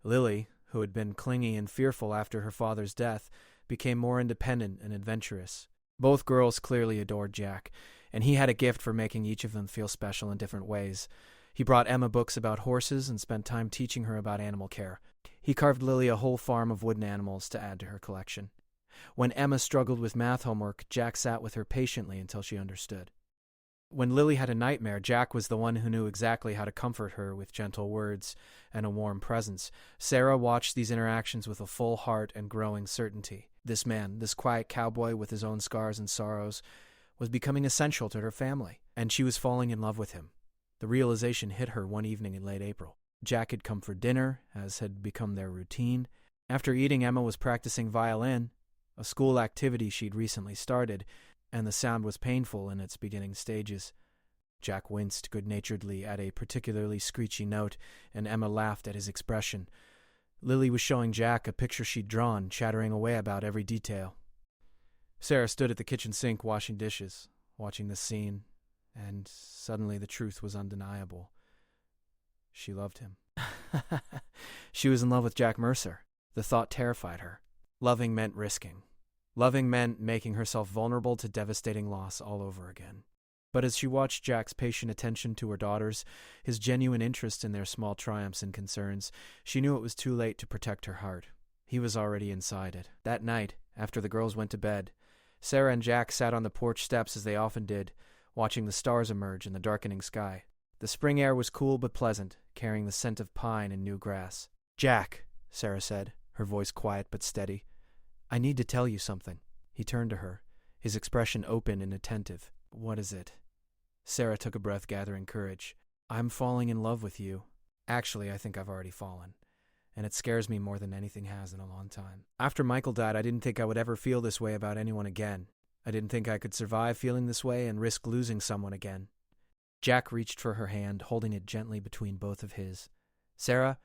Lily, who had been clingy and fearful after her father's death, became more independent and adventurous. Both girls clearly adored Jack, and he had a gift for making each of them feel special in different ways. He brought Emma books about horses and spent time teaching her about animal care. He carved Lily a whole farm of wooden animals to add to her collection. When Emma struggled with math homework, Jack sat with her patiently until she understood. When Lily had a nightmare, Jack was the one who knew exactly how to comfort her with gentle words and a warm presence. Sarah watched these interactions with a full heart and growing certainty. This man, this quiet cowboy with his own scars and sorrows, was becoming essential to her family, and she was falling in love with him. The realization hit her one evening in late April. Jack had come for dinner, as had become their routine. After eating, Emma was practicing violin, a school activity she'd recently started, and the sound was painful in its beginning stages. Jack winced good-naturedly at a particularly screechy note, and Emma laughed at his expression. Lily was showing Jack a picture she'd drawn, chattering away about every detail. Sarah stood at the kitchen sink washing dishes, watching the scene, and suddenly the truth was undeniable. She loved him. She was in love with Jack Mercer. The thought terrified her. Loving meant risking. Loving meant making herself vulnerable to devastating loss all over again. But as she watched Jack's patient attention to her daughters, his genuine interest in their small triumphs and concerns, she knew it was too late to protect her heart. He was already inside it. That night, after the girls went to bed, Sarah and Jack sat on the porch steps as they often did, watching the stars emerge in the darkening sky. The spring air was cool but pleasant, carrying the scent of pine and new grass. "Jack," Sarah said, her voice quiet but steady, "I need to tell you something." He turned to her, his expression open and attentive. "What is it?" Sarah took a breath, gathering courage. "I'm falling in love with you. Actually, I think I've already fallen, and it scares me more than anything has in a long time. After Michael died, I didn't think I would ever feel this way about anyone again. I didn't think I could survive feeling this way and risk losing someone again." Jack reached for her hand, holding it gently between both of his. "Sarah,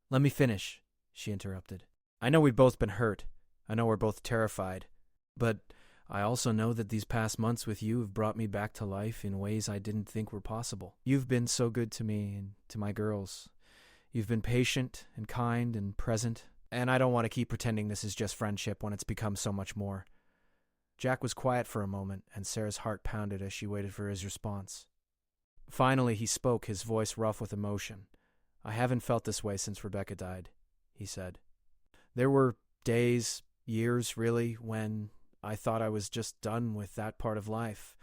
let me finish," she interrupted. "I know we've both been hurt. I know we're both terrified. But I also know that these past months with you have brought me back to life in ways I didn't think were possible. You've been so good to me and to my girls. You've been patient and kind and present, and I don't want to keep pretending this is just friendship when it's become so much more." Jack was quiet for a moment, and Sarah's heart pounded as she waited for his response. Finally, he spoke, his voice rough with emotion. "I haven't felt this way since Rebecca died," he said. "There were days, years really, when I thought I was just done with that part of life.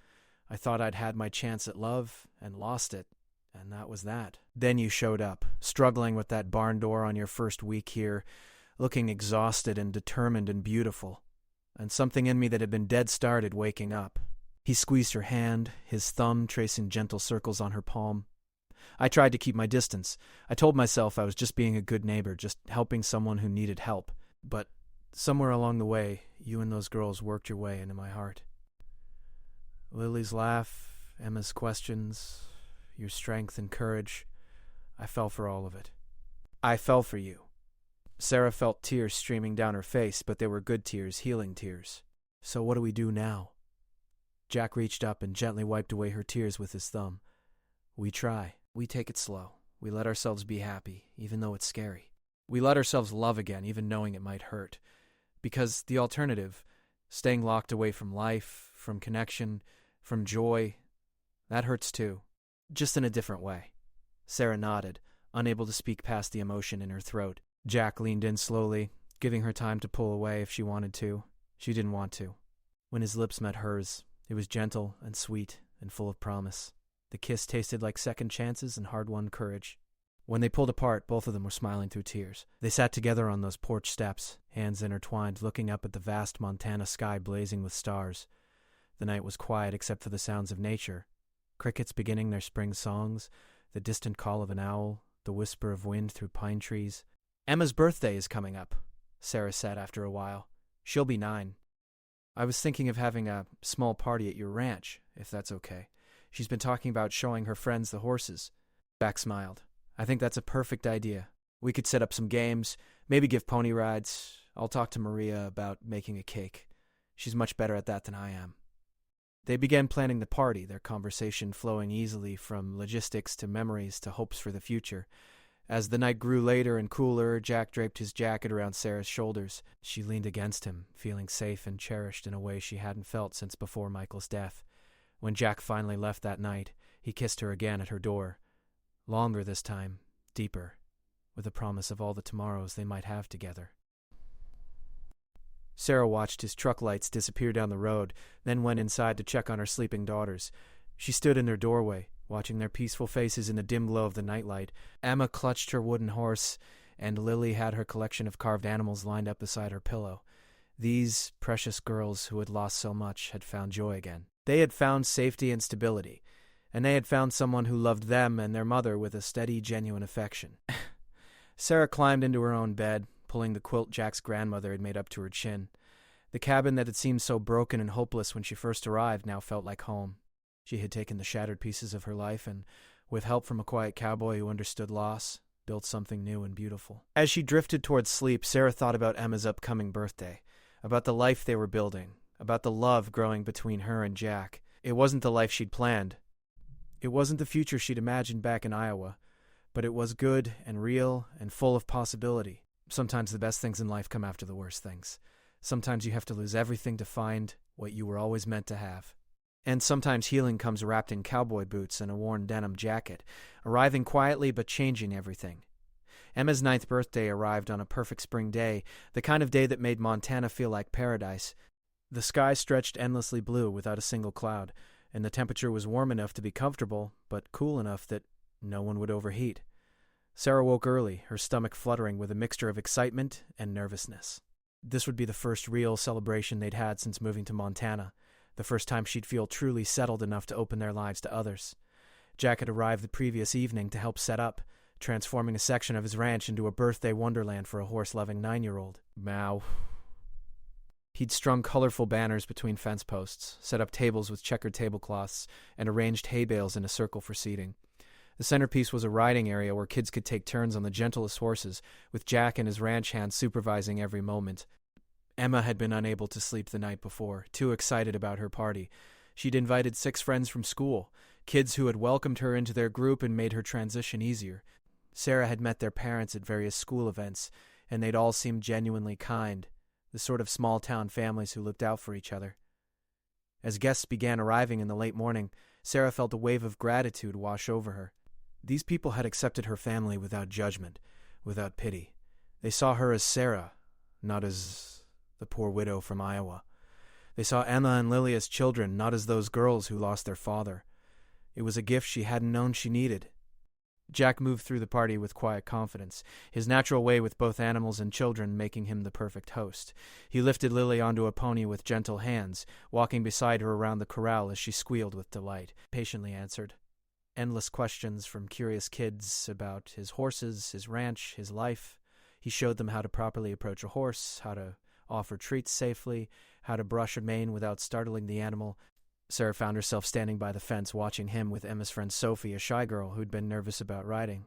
I thought I'd had my chance at love and lost it, and that was that. Then you showed up, struggling with that barn door on your first week here, looking exhausted and determined and beautiful, and something in me that had been dead started waking up." He squeezed her hand, his thumb tracing gentle circles on her palm. "I tried to keep my distance. I told myself I was just being a good neighbor, just helping someone who needed help. But somewhere along the way, you and those girls worked your way into my heart." Lily's laugh, Emma's questions, your strength and courage, I fell for all of it. I fell for you. Sarah felt tears streaming down her face, but they were good tears, healing tears. So what do we do now? Jack reached up and gently wiped away her tears with his thumb. We try. We take it slow. We let ourselves be happy, even though it's scary. We let ourselves love again, even knowing it might hurt. Because the alternative, staying locked away from life, from connection, from joy, that hurts too. Just in a different way. Sarah nodded, unable to speak past the emotion in her throat. Jack leaned in slowly, giving her time to pull away if she wanted to. She didn't want to. When his lips met hers, it was gentle and sweet and full of promise. The kiss tasted like second chances and hard-won courage. When they pulled apart, both of them were smiling through tears. They sat together on those porch steps, hands intertwined, looking up at the vast Montana sky blazing with stars. The night was quiet except for the sounds of nature. Crickets beginning their spring songs, the distant call of an owl, the whisper of wind through pine trees. Emma's birthday is coming up, Sarah said after a while. She'll be 9. I was thinking of having a small party at your ranch, if that's okay. She's been talking about showing her friends the horses. Jack smiled. I think that's a perfect idea. We could set up some games, maybe give pony rides. I'll talk to Maria about making a cake. She's much better at that than I am. They began planning the party, their conversation flowing easily from logistics to memories to hopes for the future. As the night grew later and cooler, Jack draped his jacket around Sarah's shoulders. She leaned against him, feeling safe and cherished in a way she hadn't felt since before Michael's death. When Jack finally left that night, he kissed her again at her door. Longer this time, deeper, with a promise of all the tomorrows they might have together. Sarah watched his truck lights disappear down the road, then went inside to check on her sleeping daughters. She stood in their doorway, watching their peaceful faces in the dim glow of the nightlight. Emma clutched her wooden horse, and Lily had her collection of carved animals lined up beside her pillow. These precious girls who had lost so much had found joy again. They had found safety and stability, and they had found someone who loved them and their mother with a steady, genuine affection. Sarah climbed into her own bed, pulling the quilt Jack's grandmother had made up to her chin. The cabin that had seemed so broken and hopeless when she first arrived now felt like home. She had taken the shattered pieces of her life and, with help from a quiet cowboy who understood loss, built something new and beautiful. As she drifted towards sleep, Sarah thought about Emma's upcoming birthday, about the life they were building, about the love growing between her and Jack. It wasn't the life she'd planned. It wasn't the future she'd imagined back in Iowa, but it was good and real and full of possibility. Sometimes the best things in life come after the worst things. Sometimes you have to lose everything to find what you were always meant to have. And sometimes healing comes wrapped in cowboy boots and a worn denim jacket, arriving quietly but changing everything. Emma's 9th birthday arrived on a perfect spring day, the kind of day that made Montana feel like paradise. The sky stretched endlessly blue without a single cloud, and the temperature was warm enough to be comfortable, but cool enough that no one would overheat. Sarah woke early, her stomach fluttering with a mixture of excitement and nervousness. This would be the first real celebration they'd had since moving to Montana, the first time she'd feel truly settled enough to open their lives to others. Jack had arrived the previous evening to help set up, transforming a section of his ranch into a birthday wonderland for a horse-loving 9-year-old. Meow. He'd strung colorful banners between fence posts, set up tables with checkered tablecloths, and arranged hay bales in a circle for seating. The centerpiece was a riding area where kids could take turns on the gentlest horses, with Jack and his ranch hand supervising every moment. Emma had been unable to sleep the night before, too excited about her party. She'd invited 6 friends from school, kids who had welcomed her into their group and made her transition easier. Sarah had met their parents at various school events, and they'd all seemed genuinely kind, the sort of small-town families who looked out for each other. As guests began arriving in the late morning, Sarah felt a wave of gratitude wash over her. These people had accepted her family without judgment, without pity. They saw her as Sarah, not as the poor widow from Iowa. They saw Emma and Lily as children, not as those girls who lost their father. It was a gift she hadn't known she needed. Jack moved through the party with quiet confidence, his natural way with both animals and children making him the perfect host. He lifted Lily onto a pony with gentle hands, walking beside her around the corral as she squealed with delight, patiently answered endless questions from curious kids about his horses, his ranch, his life. He showed them how to properly approach a horse, how to offer treats safely, how to brush a mane without startling the animal. Sarah found herself standing by the fence watching him with Emma's friend Sophie, a shy girl who'd been nervous about riding.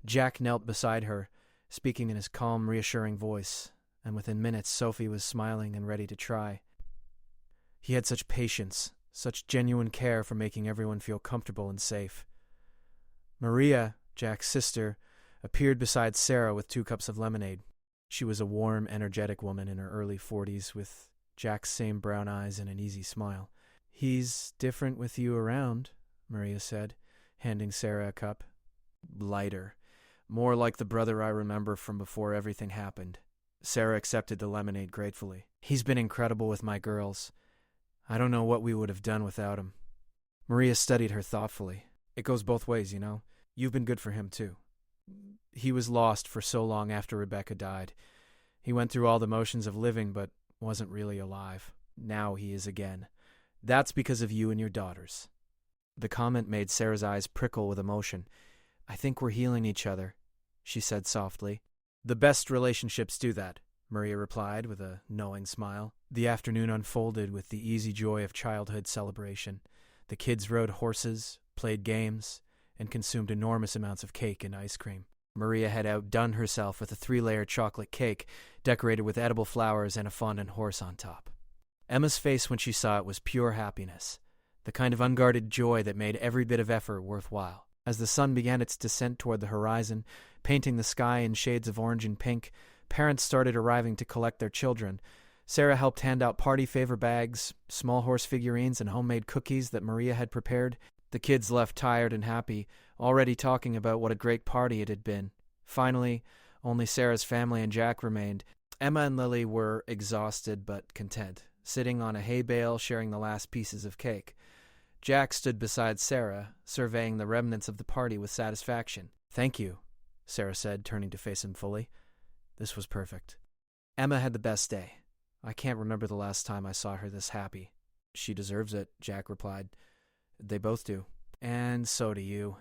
Jack knelt beside her, speaking in his calm, reassuring voice, and within minutes Sophie was smiling and ready to try. He had such patience, such genuine care for making everyone feel comfortable and safe. Maria, Jack's sister, appeared beside Sarah with 2 cups of lemonade. She was a warm, energetic woman in her early 40s with Jack's same brown eyes and an easy smile. "He's different with you around," Maria said, handing Sarah a cup. "Lighter. More like the brother I remember from before everything happened." Sarah accepted the lemonade gratefully. "He's been incredible with my girls. I don't know what we would have done without him." Maria studied her thoughtfully. "It goes both ways, you know. You've been good for him, too. He was lost for so long after Rebecca died. He went through all the motions of living, but wasn't really alive. Now he is again. That's because of you and your daughters." The comment made Sarah's eyes prickle with emotion. "I think we're healing each other," she said softly. "The best relationships do that," Maria replied with a knowing smile. The afternoon unfolded with the easy joy of childhood celebration. The kids rode horses, played games, and consumed enormous amounts of cake and ice cream. Maria had outdone herself with a 3-layer chocolate cake decorated with edible flowers and a fondant horse on top. Emma's face when she saw it was pure happiness, the kind of unguarded joy that made every bit of effort worthwhile. As the sun began its descent toward the horizon, painting the sky in shades of orange and pink, parents started arriving to collect their children. Sarah helped hand out party favor bags, small horse figurines, and homemade cookies that Maria had prepared. The kids left tired and happy, already talking about what a great party it had been. Finally, only Sarah's family and Jack remained. Emma and Lily were exhausted but content, sitting on a hay bale sharing the last pieces of cake. Jack stood beside Sarah, surveying the remnants of the party with satisfaction. "Thank you," Sarah said, turning to face him fully. "This was perfect. Emma had the best day. I can't remember the last time I saw her this happy." "She deserves it," Jack replied. "They both do. And so do you."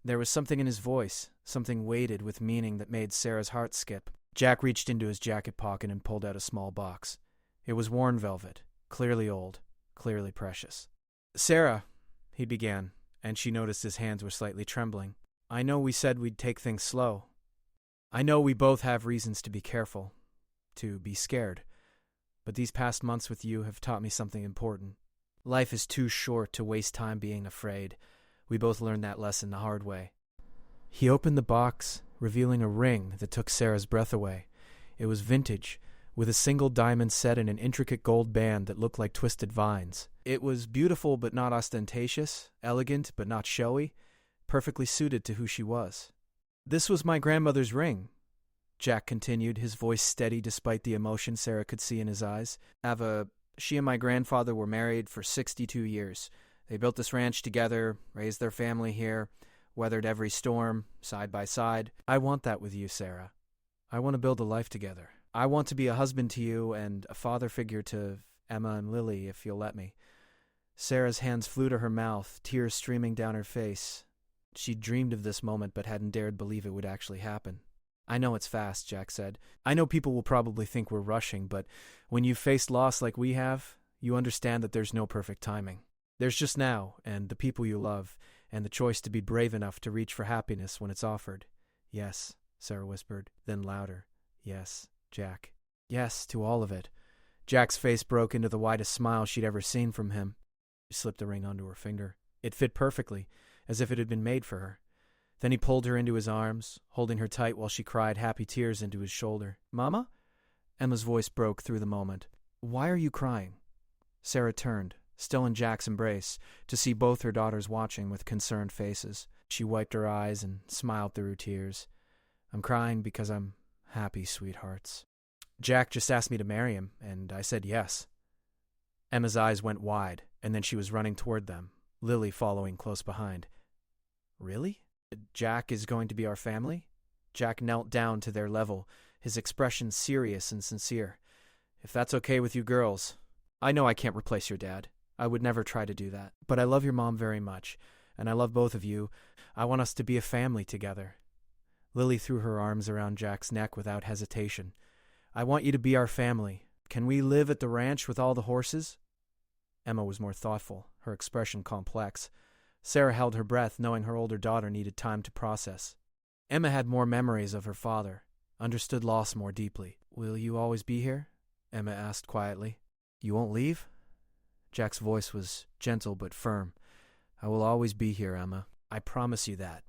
There was something in his voice, something weighted with meaning that made Sarah's heart skip. Jack reached into his jacket pocket and pulled out a small box. It was worn velvet, clearly old, clearly precious. "Sarah," he began, and she noticed his hands were slightly trembling. "I know we said we'd take things slow. I know we both have reasons to be careful, to be scared. But these past months with you have taught me something important. Life is too short to waste time being afraid. We both learned that lesson the hard way." He opened the box, revealing a ring that took Sarah's breath away. It was vintage, with a single diamond set in an intricate gold band that looked like twisted vines. It was beautiful but not ostentatious, elegant but not showy, perfectly suited to who she was. "This was my grandmother's ring," Jack continued, his voice steady despite the emotion Sarah could see in his eyes. She and my grandfather were married for 62 years. They built this ranch together, raised their family here, weathered every storm, side by side. I want that with you, Sarah. I want to build a life together. I want to be a husband to you and a father figure to Emma and Lily, if you'll let me." Sarah's hands flew to her mouth, tears streaming down her face. She'd dreamed of this moment but hadn't dared believe it would actually happen. "I know it's fast," Jack said. "I know people will probably think we're rushing, but when you've faced loss like we have, you understand that there's no perfect timing. There's just now, and the people you love, and the choice to be brave enough to reach for happiness when it's offered." "Yes," Sarah whispered, then louder. "Yes, Jack." "Yes, to all of it." Jack's face broke into the widest smile she'd ever seen from him. She slipped the ring onto her finger. It fit perfectly, as if it had been made for her. Then he pulled her into his arms, holding her tight while she cried happy tears into his shoulder. "Mama?" Emma's voice broke through the moment. "Why are you crying?" Sarah turned, still in Jack's embrace, to see both her daughters watching with concerned faces. She wiped her eyes and smiled through her tears. "I'm crying because I'm happy, sweethearts. Jack just asked me to marry him, and I said yes." Emma's eyes went wide, and then she was running toward them, Lily following close behind. "Really? Jack is going to be our family?" Jack knelt down to their level, his expression serious and sincere. "If that's okay with you girls. I know I can't replace your dad. I would never try to do that. But I love your mom very much, and I love both of you. I want us to be a family together." Lily threw her arms around Jack's neck without hesitation. "I want you to be our family. Can we live at the ranch with all the horses?" Emma was more thoughtful, her expression complex. Sarah held her breath, knowing her older daughter needed time to process. Emma had more memories of her father, understood loss more deeply. "Will you always be here?" Emma asked quietly. "You won't leave?" Jack's voice was gentle but firm. "I will always be here, Emma. I promise you that.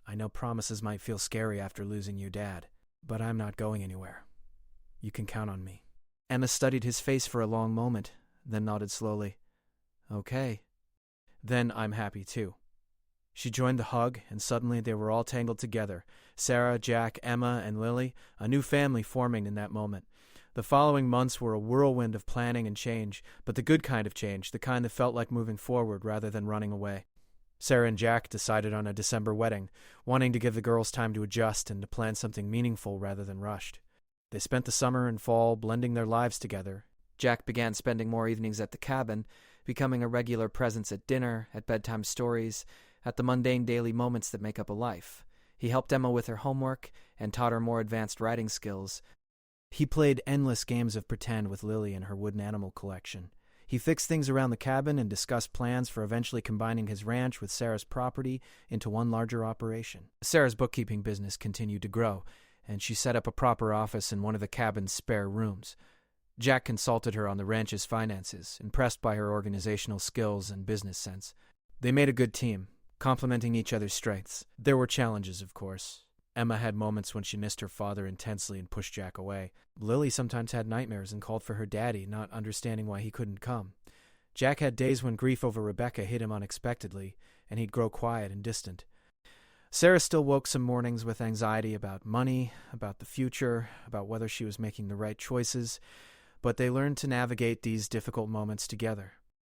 I know promises might feel scary after losing your dad, but I'm not going anywhere. You can count on me." Emma studied his face for a long moment, then nodded slowly. "Okay. Then I'm happy too." She joined the hug, and suddenly they were all tangled together. Sarah, Jack, Emma, and Lily, a new family forming in that moment. The following months were a whirlwind of planning and change, but the good kind of change, the kind that felt like moving forward rather than running away. Sarah and Jack decided on a December wedding, wanting to give the girls time to adjust and to plan something meaningful rather than rushed. They spent the summer and fall blending their lives together. Jack began spending more evenings at the cabin, becoming a regular presence at dinner, at bedtime stories, at the mundane daily moments that make up a life. He helped Emma with her homework and taught her more advanced writing skills. He played endless games of pretend with Lily and her wooden animal collection. He fixed things around the cabin and discussed plans for eventually combining his ranch with Sarah's property into one larger operation. Sarah's bookkeeping business continued to grow, and she set up a proper office in one of the cabin's spare rooms. Jack consulted her on the ranch's finances, impressed by her organizational skills and business sense. They made a good team, complementing each other's strengths. There were challenges, of course. Emma had moments when she missed her father intensely and pushed Jack away. Lily sometimes had nightmares and called for her daddy, not understanding why he couldn't come. Jack had days when grief over Rebecca hit him unexpectedly, and he'd grow quiet and distant. Sarah still woke some mornings with anxiety about money, about the future, about whether she was making the right choices, but they learned to navigate these difficult moments together.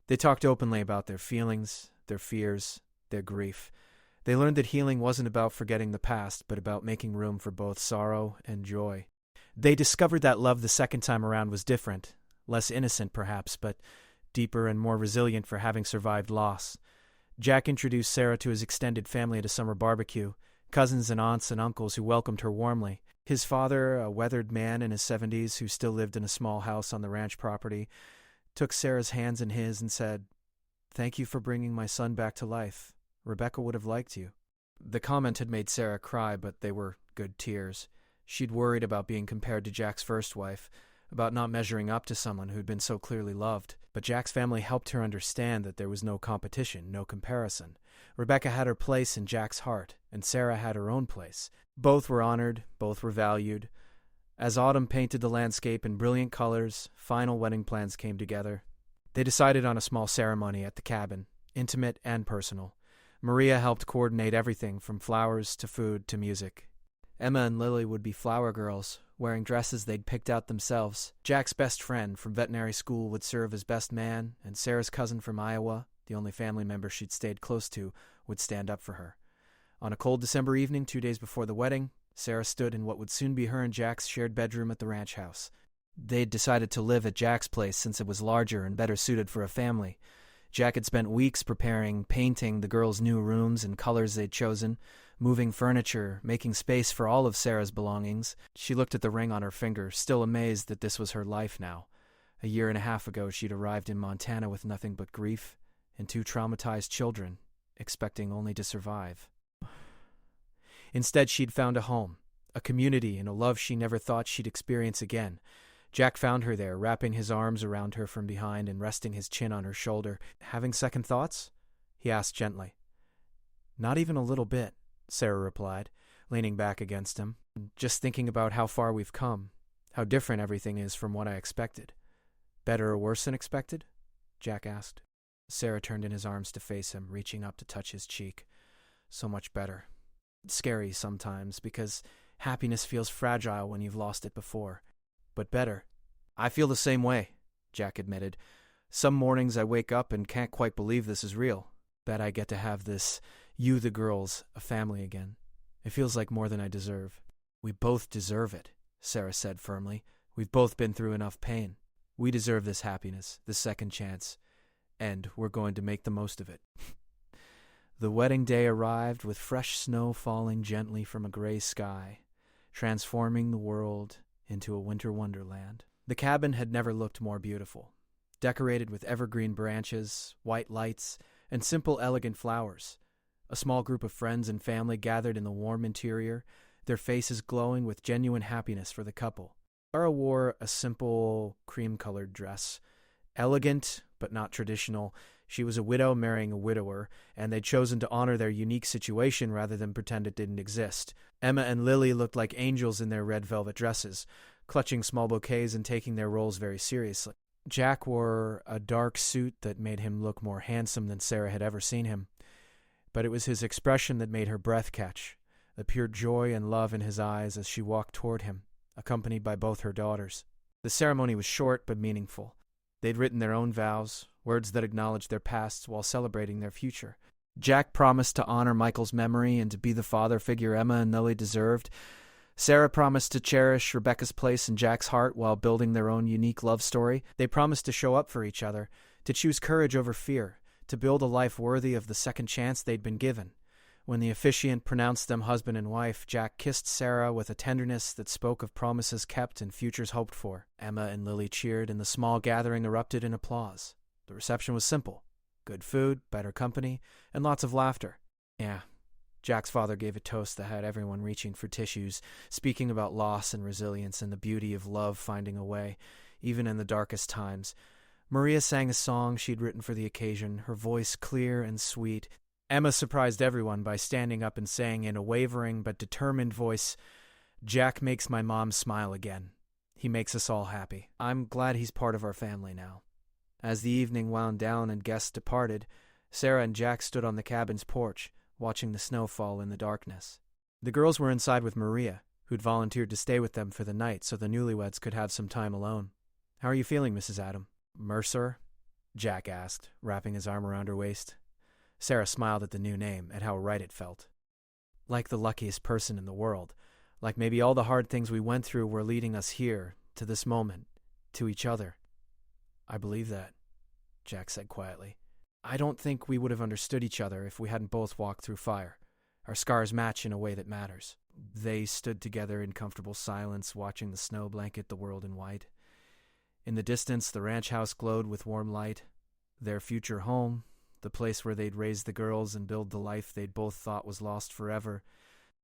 They talked openly about their feelings, their fears, their grief. They learned that healing wasn't about forgetting the past, but about making room for both sorrow and joy. They discovered that love the second time around was different, less innocent perhaps, but deeper and more resilient for having survived loss. Jack introduced Sarah to his extended family at a summer barbecue, cousins and aunts and uncles who welcomed her warmly. His father, a weathered man in his 70s who still lived in a small house on the ranch property, took Sarah's hands in his and said, "Thank you for bringing my son back to life. Rebecca would have liked you." The comment had made Sarah cry, but they were good tears. She'd worried about being compared to Jack's first wife, about not measuring up to someone who'd been so clearly loved. But Jack's family helped her understand that there was no competition, no comparison. Rebecca had her place in Jack's heart, and Sarah had her own place. Both were honored, both were valued. As autumn painted the landscape in brilliant colors, final wedding plans came together. They decided on a small ceremony at the cabin, intimate and personal. Maria helped coordinate everything from flowers to food to music. Emma and Lily would be flower girls, wearing dresses they'd picked out themselves. Jack's best friend from veterinary school would serve as best man, and Sarah's cousin from Iowa, the only family member she'd stayed close to, would stand up for her. On a cold December evening, 2 days before the wedding, Sarah stood in what would soon be her and Jack's shared bedroom at the ranch house. They'd decided to live at Jack's place since it was larger and better suited for a family. Jack had spent weeks preparing, painting the girls' new rooms in colors they'd chosen, moving furniture, making space for all of Sarah's belongings. She looked at the ring on her finger, still amazed that this was her life now. A year and a half ago, she'd arrived in Montana with nothing but grief and 2 traumatized children, expecting only to survive. Instead, she'd found a home, a community, and a love she never thought she'd experience again. Jack found her there, wrapping his arms around her from behind and resting his chin on her shoulder. "Having second thoughts?" he asked gently. "Not even a little bit," Sarah replied, leaning back against him. "Just thinking about how far we've come, how different everything is from what I expected." "Better or worse than expected?" Jack asked. Sarah turned in his arms to face him, reaching up to touch his cheek. "So much better. It's scary sometimes, because happiness feels fragile when you've lost it before. But better." "I feel the same way," Jack admitted. "Some mornings I wake up and can't quite believe this is real, that I get to have this, you the girls, a family again. It feels like more than I deserve." "We both deserve it," Sarah said firmly. "We've both been through enough pain. We deserve this happiness, this second chance, and we're going to make the most of it." The wedding day arrived with fresh snow falling gently from a gray sky, transforming the world into a winter wonderland. The cabin had never looked more beautiful, decorated with evergreen branches, white lights, and simple, elegant flowers. A small group of friends and family gathered in the warm interior, their faces glowing with genuine happiness for the couple. Sarah wore a simple cream-colored dress. Elegant, but not traditional. She was a widow marrying a widower, and they'd chosen to honor their unique situation rather than pretend it didn't exist. Emma and Lily looked like angels in their red velvet dresses, clutching small bouquets and taking their roles very seriously. Jack wore a dark suit that made him look more handsome than Sarah had ever seen him. But it was his expression that made her breath catch, the pure joy and love in his eyes as she walked toward him, accompanied by both her daughters. The ceremony was short but meaningful. They'd written their own vows, words that acknowledged their pasts while celebrating their future. Jack promised to honor Michael's memory and to be the father figure Emma and Lily deserved. Sarah promised to cherish Rebecca's place in Jack's heart while building their own unique love story. They promised to show up for each other, to choose courage over fear, to build a life worthy of the second chance they'd been given. When the officiant pronounced them husband and wife, Jack kissed Sarah with a tenderness that spoke of promises kept and futures hoped for. Emma and Lily cheered, and the small gathering erupted in applause. The reception was simple. Good food, better company, and lots of laughter. Yeah, Jack's father gave a toast that had everyone reaching for tissues, speaking about loss and resilience and the beauty of love finding a way, even in the darkest times. Maria sang a song she'd written for the occasion, her voice clear and sweet. Emma surprised everyone by standing up and saying in a wavering but determined voice, "Jack makes my mom smile again. He makes us all happy. I'm glad he's part of our family now." As the evening wound down and guests departed, Sarah and Jack stood on the cabin's porch, watching the snow fall in the darkness. The girls were inside with Maria, who'd volunteered to stay with them for the night so the newlyweds could have some time alone. "How are you feeling, Mrs. Adam?" "Mercer?" Jack asked, wrapping his arm around her waist. Sarah smiled at the new name, at how right it felt. "Like the luckiest person in the world. Like maybe all the hard things we went through were leading us here, to this moment, to each other." "I believe that," Jack said quietly. "I don't think we would have understood each other if we hadn't both walked through fire. Our scars match in a way that matters." They stood together in comfortable silence, watching the snow blanket the world in white. In the distance, the ranch house glowed with warm light. Their future home, the place where they'd raise the girls and build the life they'd both thought was lost forever.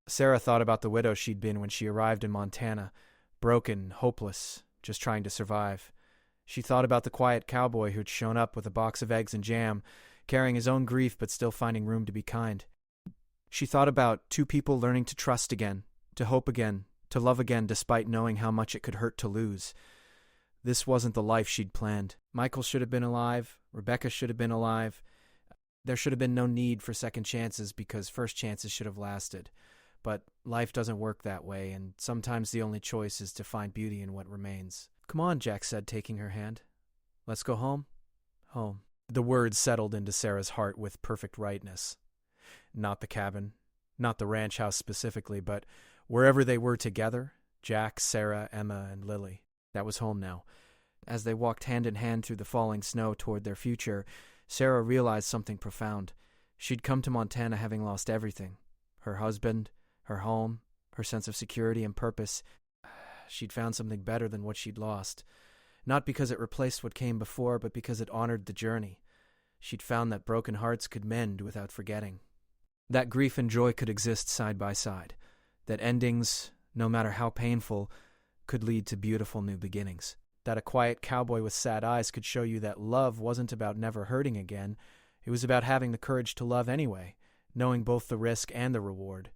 Sarah thought about the widow she'd been when she arrived in Montana, broken, hopeless, just trying to survive. She thought about the quiet cowboy who'd shown up with a box of eggs and jam, carrying his own grief but still finding room to be kind. She thought about two people learning to trust again, to hope again, to love again despite knowing how much it could hurt to lose. This wasn't the life she'd planned. Michael should have been alive. Rebecca should have been alive. There should have been no need for second chances because first chances should have lasted. But life doesn't work that way, and sometimes the only choice is to find beauty in what remains. "Come on," Jack said, taking her hand. "Let's go home." Home. The words settled into Sarah's heart with perfect rightness. Not the cabin, not the ranch house specifically, but wherever they were together, Jack, Sarah, Emma, and Lily. That was home now. As they walked hand in hand through the falling snow toward their future, Sarah realized something profound. She'd come to Montana having lost everything. Her husband, her home, her sense of security and purpose. She'd found something better than what she'd lost. Not because it replaced what came before, but because it honored the journey. She'd found that broken hearts could mend without forgetting. That grief and joy could exist side by side. That endings, no matter how painful, could lead to beautiful new beginnings. That a quiet cowboy with sad eyes could show you that love wasn't about never hurting again. It was about having the courage to love anyway, knowing both the risk and the reward.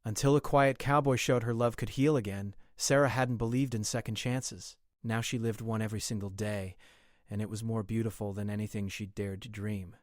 Until a quiet cowboy showed her love could heal again, Sarah hadn't believed in second chances. Now she lived one every single day, and it was more beautiful than anything she'd dared to dream.